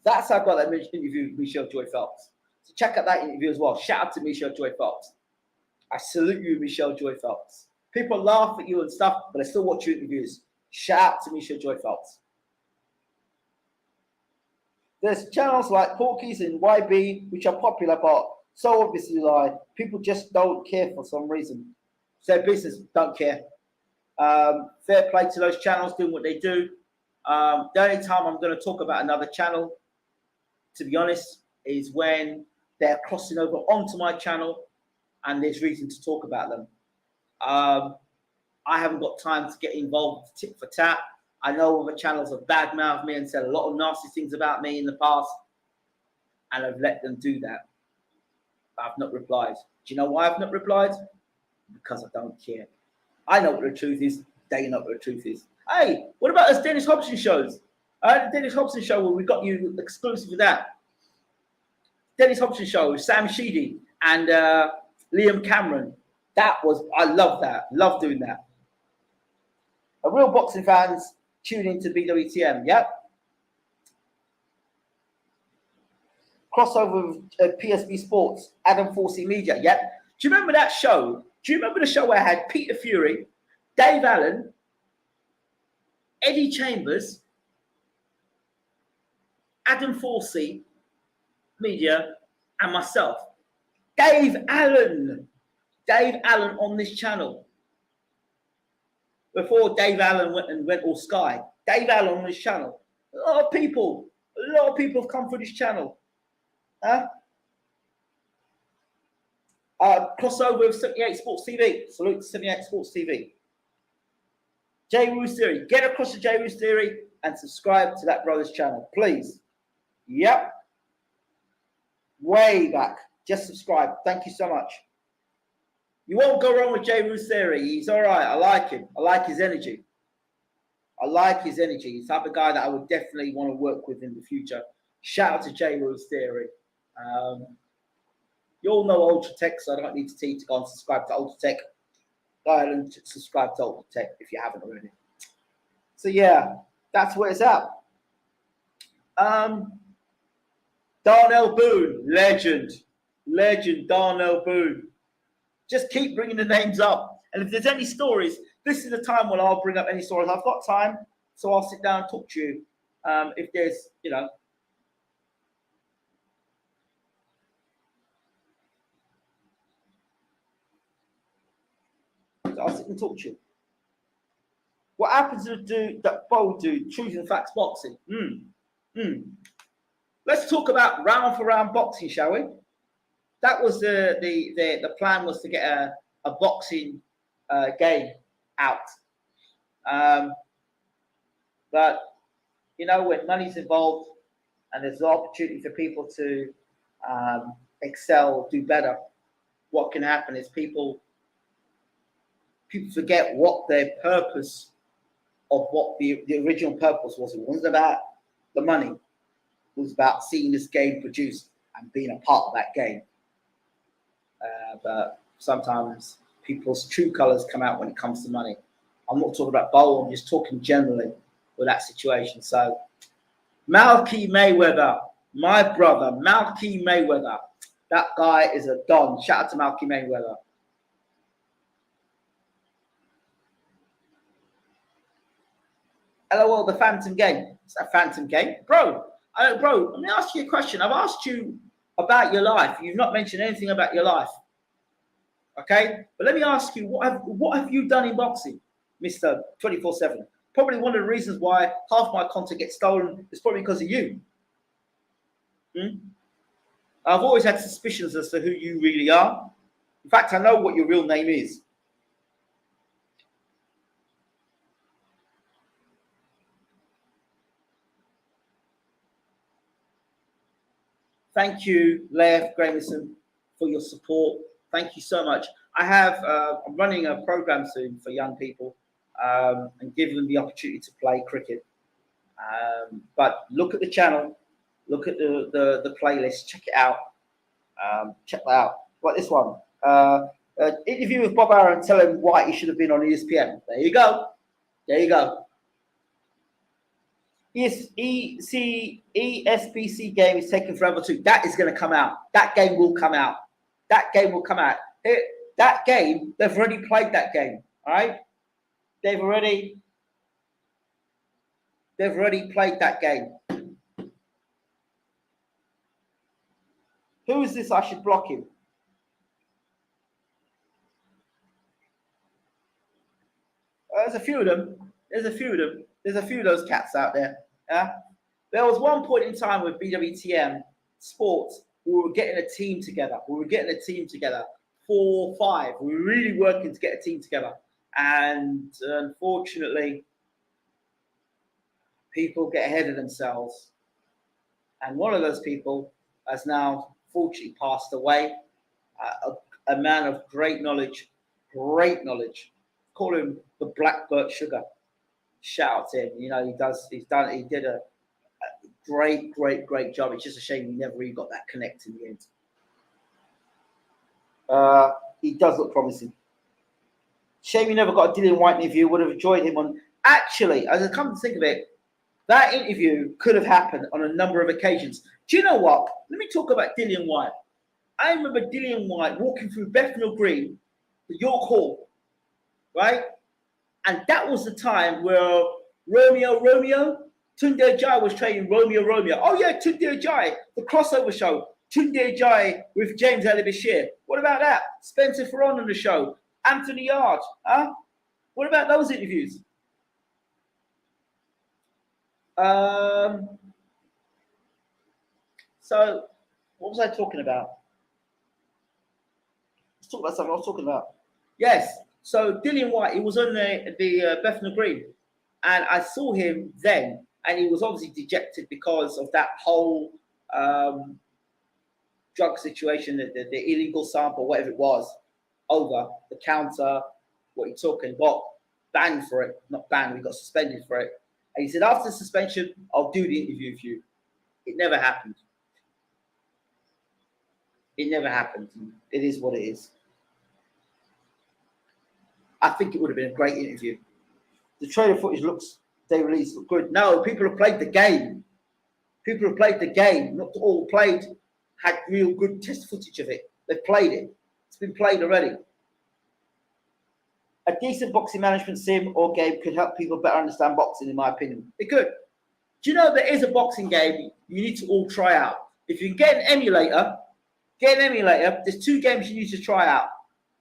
That's how I got that interview with Michelle Joy Phelps. So check out that interview as well. Shout out to Michelle Joy Phelps. I salute you, Michelle Joy Phelps. People laugh at you and stuff, but I still watch your interviews. Shout out to Michelle Joy Phelps. There's channels like Porky's and YB, which are popular, but so obviously lie. People just don't care for some reason. It's their business, don't care. Fair play to those channels doing what they do. The only time I'm going to talk about another channel, to be honest, is when they're crossing over onto my channel and there's reason to talk about them. I haven't got time to get involved with tit for tat. I know other channels have badmouthed me and said a lot of nasty things about me in the past, and I've let them do that. I've not replied. Do you know why I've not replied? Because I don't care. I know what the truth is. They know what the truth is. Hey, what about those Dennis Hobson shows? The Dennis Hobson show where we got you exclusive with that. Dennis Hobson show with Sam Sheedy and Liam Cameron. That was, I love that. Love doing that. A real boxing fans tune into Bwtm. Yep. Crossover with PSB Sports, Adam Forsey Media. Yep. Do you remember that show? Do you remember the show where I had Peter Fury, Dave Allen, Eddie Chambers, Adam Forsey Media, and myself? Dave Allen on this channel. Before Dave Allen went all Sky. Dave Allen on this channel. A lot of people have come through this channel. Crossover with 78 Sports TV. Salute to 78 Sports TV. J. Rules Theory. Get across to J. Rules Theory and subscribe to that brother's channel, please. Yep. Way back. Just subscribe. Thank you so much. You won't go wrong with J. Rules Theory. He's all right. I like him. I like his energy. He's the type of guy that I would definitely want to work with in the future. Shout out to J. Rules Theory. You all know Ultra Tech, so I don't need to tell you to go and subscribe to Ultra Tech. Go ahead and subscribe to Ultra Tech if you haven't already. So yeah, that's where it's at. Darnell Boone, legend Darnell Boone. Just keep bringing the names up. And if there's any stories, this is the time when I'll bring up any stories. I've got time, so I'll sit down and talk to you. If there's, you know. So I'll sit and talk to you. What happens to that bold dude, Truth and Facts Boxing? Let's talk about round for round boxing, shall we? That was the plan, was to get a boxing game out. But you know, when money's involved and there's an opportunity for people to excel, do better, what can happen is people forget what their purpose of what the original purpose was. It wasn't about the money. It was about seeing this game produced. and being a part of that game. But sometimes people's true colours come out when it comes to money. I'm not talking about bowl, I'm just talking generally with that situation. So Malky Mayweather, my brother, Malky Mayweather. That guy is a don. Shout out to Malky Mayweather. LOL, the Phantom game. It's a Phantom game. Bro, let me ask you a question. I've asked you about your life. You've not mentioned anything about your life. Okay? But let me ask you, what have you done in boxing, Mr. 24/7? Probably one of the reasons why half my content gets stolen is probably because of you. I've always had suspicions as to who you really are. In fact, I know what your real name is. Thank you, Leif Gramerson, for your support. Thank you so much. I'm running a program soon for young people and giving them the opportunity to play cricket. But look at the channel, look at the playlist, check it out. Check that out. What this one? Interview with Bob Aaron, tell him why he should have been on ESPN. There you go. There you go. ESPC game is taking forever too. That is going to come out. That game will come out. That game will come out. That game, they've already played that game. All right? They've already played that game. Who is this? I should block him. There's a few of them. There's a few of those cats out there. Yeah. There was one point in time with Bwtm Sports, we were getting a team together. 4 or 5. We were really working to get a team together. And unfortunately, people get ahead of themselves. And one of those people has now fortunately passed away. A man of great knowledge. Call him the Blackbird Sugar. Shout out to him. You know, he did a great job. It's just a shame he never really got that connect in the end. He does look promising. Shame he never got a Dillian White interview. Would have enjoyed him on. Actually, as I come to think of it, that interview could have happened on a number of occasions. Do you know what? Let me talk about Dillian White. I remember Dillian White walking through Bethnal Green, the York Hall, right? And that was the time where Romeo, Tunde Ajayi was training Romeo. Oh yeah, Tunde Ajayi, the crossover show. Tunde Ajayi with James Ali Bashir. What about that? Spencer Ferron on the show. Anthony Yard. Huh? What about those interviews? So, what was I talking about? Let's talk about something I was talking about. Yes. So Dillian White, he was on the Bethnal Green, and I saw him then, and he was obviously dejected because of that whole drug situation, the illegal sample, whatever it was, over the counter, what he took, and got banned for it. Not banned, we got suspended for it. And he said, after the suspension, I'll do the interview with you. It never happened. It never happened. It is what it is. I think it would have been a great interview. The trailer footage they released look good. No, people have played the game. Not all had real good test footage of it. They've played it. It's been played already. A decent boxing management sim or game could help people better understand boxing, in my opinion. It could. Do you know there is a boxing game you need to all try out? If you can get an emulator, there's 2 games you need to try out.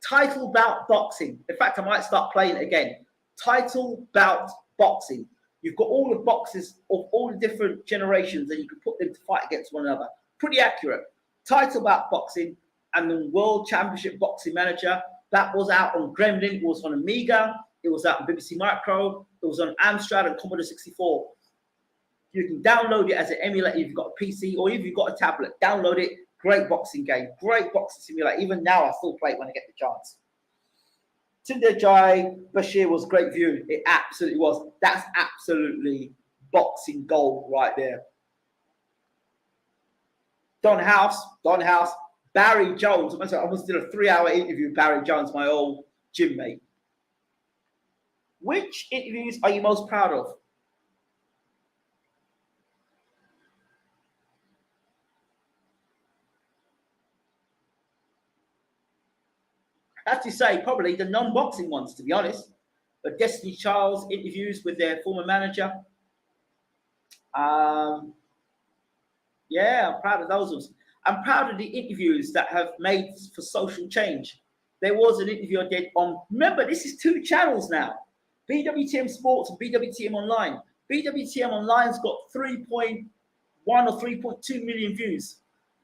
Title Bout Boxing. In fact, I might start playing it again. Title Bout Boxing. You've got all the boxes of all the different generations, and you can put them to fight against one another. Pretty accurate. Title Bout Boxing and the World Championship Boxing Manager. That was out on Gremlin. It was on Amiga. It was out on BBC Micro. It was on Amstrad and Commodore 64. You can download it as an emulator if you've got a PC or if you've got a tablet. Download it. Great boxing game. Great boxing simulator. Even now, I still play it when I get the chance. Tunde Ajayi Bashir was great view. It absolutely was. That's absolutely boxing gold right there. Don House, Barry Jones. I almost did a 3-hour interview with Barry Jones, my old gym mate. Which interviews are you most proud of? I have to say, probably the non-boxing ones, to be honest. The Destiny Child's interviews with their former manager. Yeah, I'm proud of those ones. I'm proud of the interviews that have made for social change. There was an interview I did on, remember, this is 2 channels now. BWTM Sports and BWTM Online. BWTM Online's got 3.1 or 3.2 million views.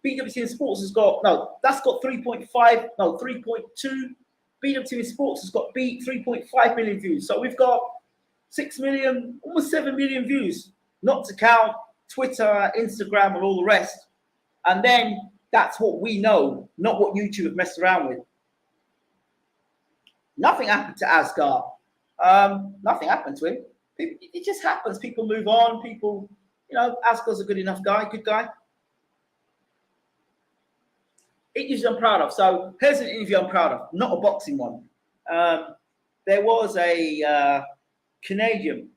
BWTM Sports has got, no, that's got 3.5, no, 3.2. BWTM Sports has got 3.5 million views. So we've got 6 million, almost 7 million views, not to count Twitter, Instagram, and all the rest. And then that's what we know, not what YouTube have messed around with. Nothing happened to Asghar. Nothing happened to him. It just happens. People move on. People, you know, Asghar's a good enough guy, good guy. Interviews I'm proud of. So here's an interview I'm proud of, not a boxing one. There was a Canadian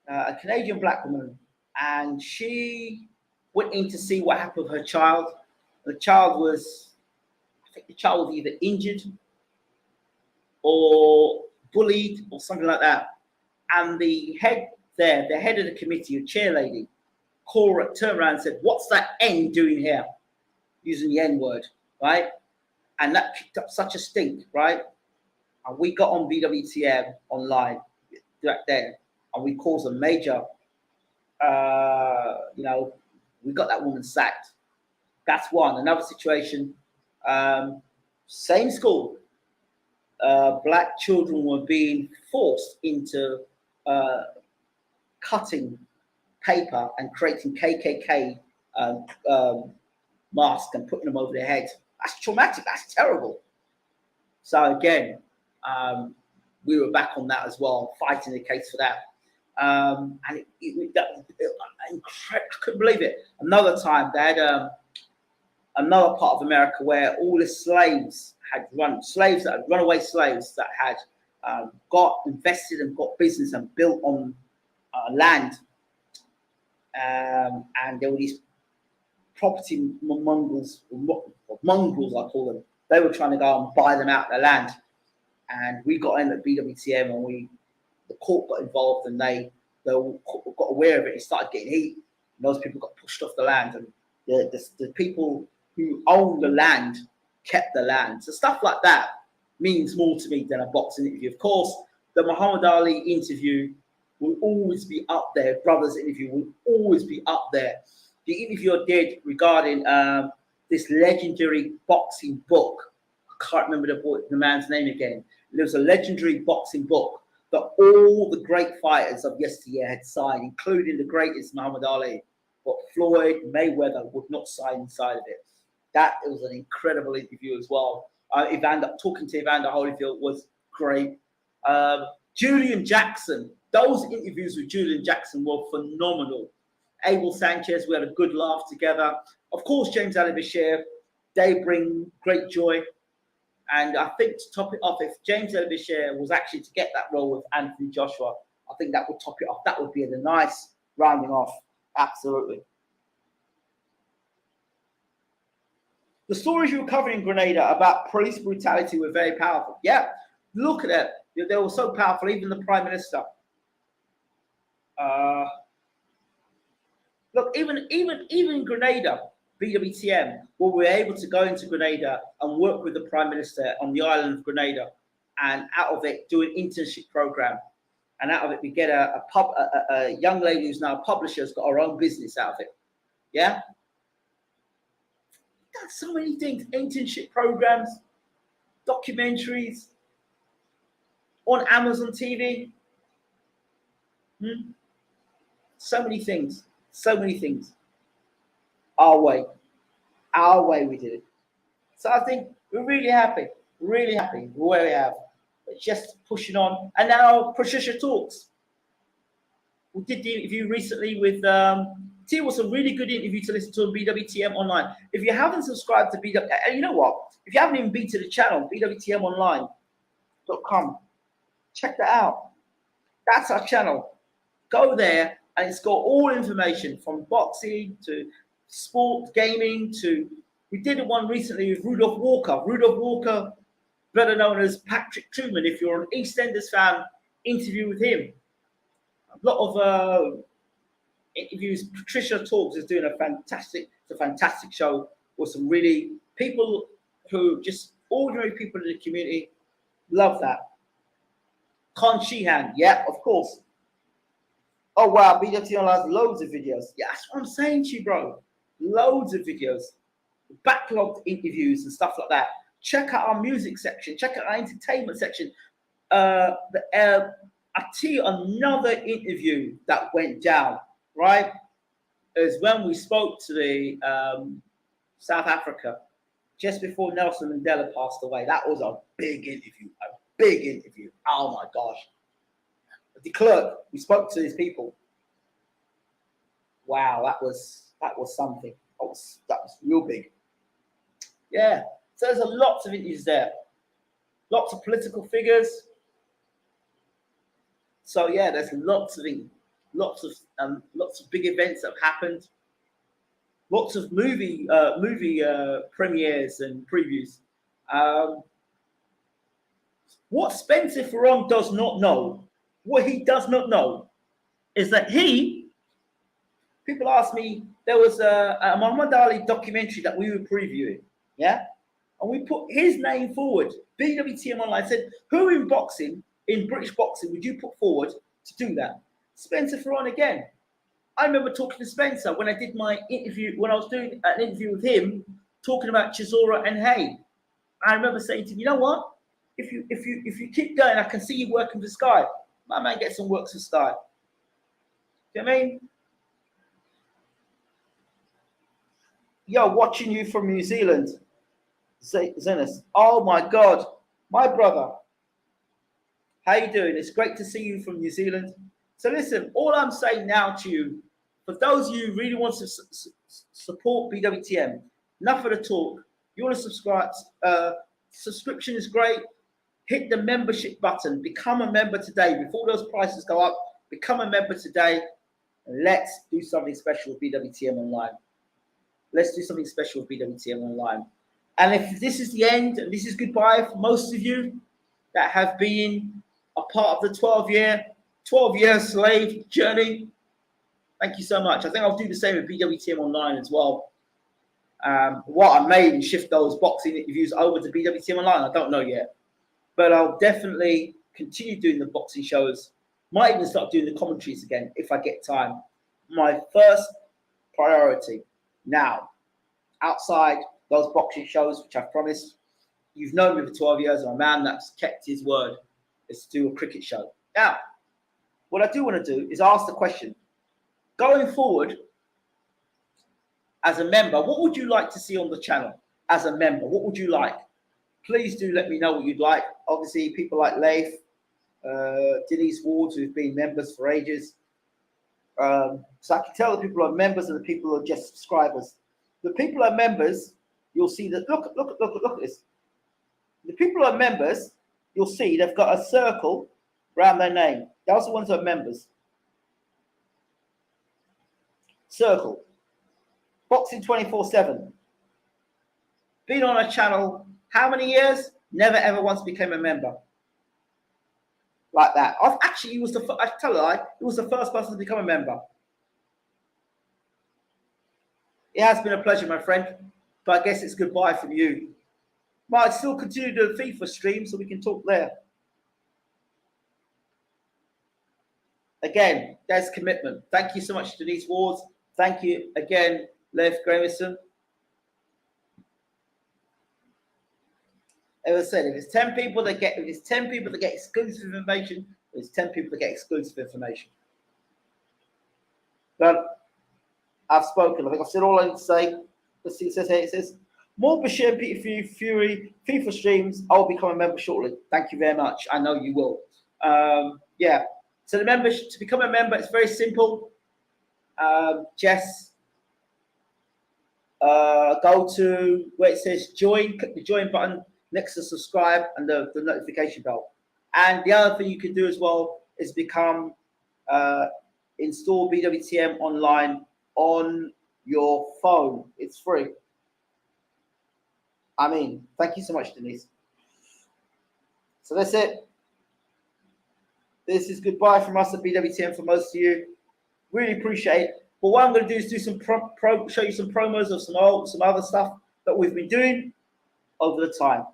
black woman, and she went in to see what happened with her child. The child was, I think the child was either injured or bullied or something like that. And the head of the committee, a chair lady, turned around and said, "What's that N doing here?" Using the N word, right? And that kicked up such a stink, right? And we got on BWTM Online right there, and we caused a major, you know, we got that woman sacked. That's one. Another situation, same school, black children were being forced into cutting paper and creating KKK masks and putting them over their heads. That's traumatic. That's terrible. So again, we were back on that as well, fighting the case for that. And I couldn't believe it. Another time, they had another part of America where all the slaves that had runaway slaves that had got invested and got business and built on land. And there were these property mongrels I call them. They were trying to go and buy them out of the land. And we got in at BWTM, and the court got involved, and they got aware of it. It started getting heat, and those people got pushed off the land, and the people who owned the land kept the land. So stuff like that means more to me than a boxing interview. Of course, the Muhammad Ali interview will always be up there. Brothers interview will always be up there. The interview I did regarding this legendary boxing book, I can't remember the man's name again. There was a legendary boxing book that all the great fighters of yesteryear had signed, including the greatest Muhammad Ali. But Floyd Mayweather would not sign inside of it. That was an incredible interview as well. Talking to Evander Holyfield was great. Julian Jackson, those interviews with Julian Jackson were phenomenal. Abel Sanchez, we had a good laugh together. Of course, James Ali Bashir, they bring great joy. And I think to top it off, if James Ali Bashir was actually to get that role with Anthony Joshua, I think that would top it off. That would be a nice rounding off. Absolutely. The stories you were covering in Grenada about police brutality were very powerful. Yeah, look at it. They were so powerful, even the Prime Minister. Look, even Grenada, BWTM, we were able to go into Grenada and work with the Prime Minister on the island of Grenada, and out of it do an internship program, and out of it we get a young lady who's now a publisher, has got her own business out of it. Yeah, that's so many things: internship programs, documentaries on Amazon TV. So many things. So many things. Our way we did it. So I think we're really happy with where we have. It's just pushing on. And now Patricia Talks. We did the interview recently with T was a really good interview to listen to on BWTM Online. If you haven't subscribed to BWTM, and you know what? If you haven't even been to the channel, bwtmonline.com, check that out. That's our channel. Go there, and it's got all information from boxing to sport, gaming to. We did one recently with Rudolph Walker. Rudolph Walker, better known as Patrick Truman. If you're an EastEnders fan, interview with him. A lot of interviews. Patricia Talks is doing a fantastic show with some really people who just ordinary people in the community. Love that. Con Sheehan, yeah, of course. Oh wow, BWT Online has loads of videos. Yeah, that's what I'm saying to you, bro. Loads of videos, backlogged interviews and stuff like that. Check out our music section. Check out our entertainment section. I tell you another interview that went down, right? Is when we spoke to the South Africa just before Nelson Mandela passed away. That was a big interview. Oh my gosh. De Klerk, we spoke to these people. Wow, that was something. That was real big. Yeah. So there's a lot of interviews there. Lots of political figures. So yeah, there's lots of big events that have happened. Lots of movie premieres and previews. What Spencer Ferron does not know, what he does not know, is that people ask me, there was a Muhammad Ali documentary that we were previewing, yeah? And we put his name forward. BWTM Online said, who in British boxing, would you put forward to do that? Spencer Ferron again. I remember talking to Spencer when I did my interview, when I was doing an interview with him, talking about Chisora and Hay. I remember saying to him, you know what? If you keep going, I can see you working for Sky. My man gets some work for Sky. Do you know what I mean? Yo, watching you from New Zealand, Zenas. Oh my God, my brother. How you doing? It's great to see you from New Zealand. So listen, all I'm saying now to you, for those of you who really want to support BWTM, enough of the talk. You want to subscribe? Subscription is great. Hit the membership button. Become a member today. Before those prices go up, become a member today. And let's do something special with BWTM Online. Let's do something special with BWTM Online. And if this is the end, and this is goodbye for most of you that have been a part of the 12-year slave journey, thank you so much. I think I'll do the same with BWTM Online as well. What I may shift those boxing interviews over to BWTM Online, I don't know yet. But I'll definitely continue doing the boxing shows. Might even start doing the commentaries again if I get time. My first priority now, outside those boxing shows, which I've promised, you've known me for 12 years, I'm a man that's kept his word, is to do a cricket show. Now, what I do want to do is ask the question, going forward, as a member, what would you like to see on the channel? As a member, what would you like? Please do let me know what you'd like. Obviously, people like Leif, Denise Ward, who've been members for ages. So I can tell the people who are members and the people who are just subscribers. The people who are members, you'll see that, look at this. The people who are members, you'll see they've got a circle around their name. Those are the ones who are members. Circle. Boxing 24/7. Been on a channel how many years? Never ever once became a member. Like that. Actually, he was I tell a lie, he was the first person to become a member. It has been a pleasure, my friend, but I guess it's goodbye from you. Might still continue to do FIFA stream so we can talk there. Again, there's commitment. Thank you so much, Denise Ward. Thank you again, Leif Gravison. As I said, if it's 10 people that get exclusive information, it's 10 people that get exclusive information. But I've spoken. I think I've said all I need to say. Let's see, it says here, it says, more Bashir and Peter Fury FIFA streams. I will become a member shortly. Thank you very much. I know you will. Yeah. So to become a member, it's very simple. Jess, go to where it says join, click the join button next to subscribe and the notification bell. And the other thing you can do as well is become install Bwtm online on your phone. It's free. I mean, thank you so much, Denise. So that's it. This is goodbye from us at Bwtm for most of you. Really appreciate it. But what I'm going to do is do some show you some promos of some other stuff that we've been doing over the time.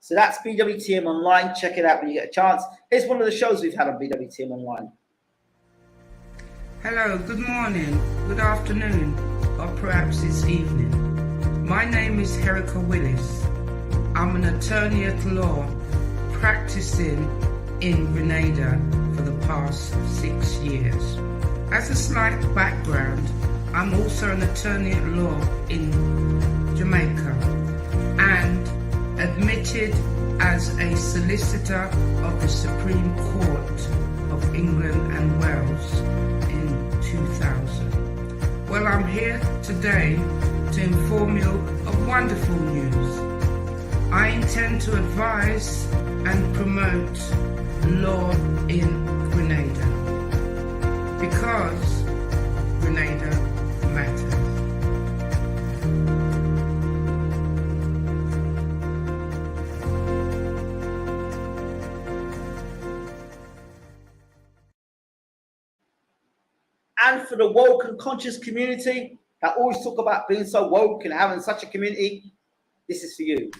So that's Bwtm Online. Check it out when you get a chance. Here's one of the shows we've had on Bwtm Online. Hello, good morning, good afternoon, or perhaps it's evening. My name is Herika Willis. I'm an attorney at law practicing in Grenada for the past 6 years. As a slight background, I'm also an attorney at law in Jamaica and admitted as a solicitor of the Supreme Court of England and Wales in 2000. Well, I'm here today to inform you of wonderful news. I intend to advise and promote law in Grenada because Grenada matters. And for the woke and conscious community that always talk about being so woke and having such a community, this is for you.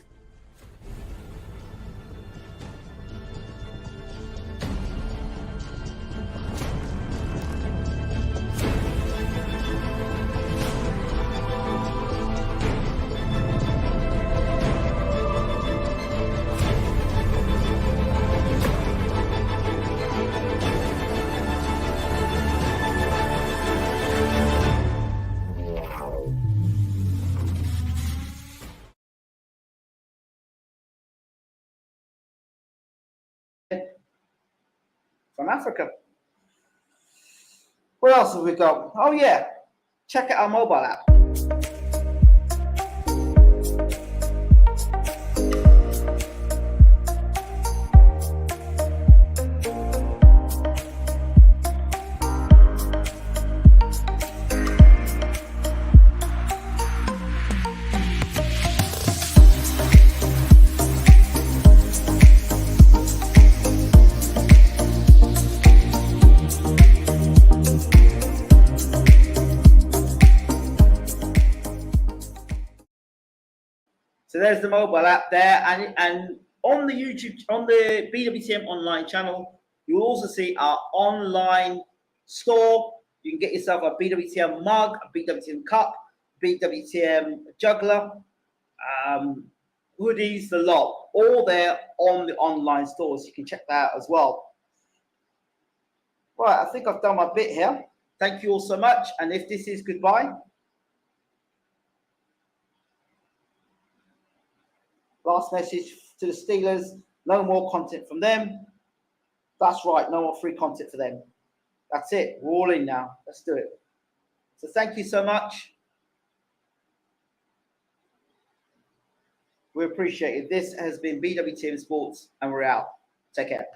From Africa. What else have we got? Oh yeah, check out our mobile app. So there's the mobile app there, and on the YouTube, on the Bwtm Online channel, you will also see our online store. You can get yourself a Bwtm mug, a Bwtm cup, Bwtm juggler, hoodies, the lot, all there on the online store. So you can check that out as well. Right, I think I've done my bit here. Thank you all so much. And if this is goodbye. Last message to the Steelers, no more content from them. That's right, no more free content for them. That's it, we're all in now. Let's do it. So thank you so much. We appreciate it. This has been Bwtm Sports, and we're out. Take care.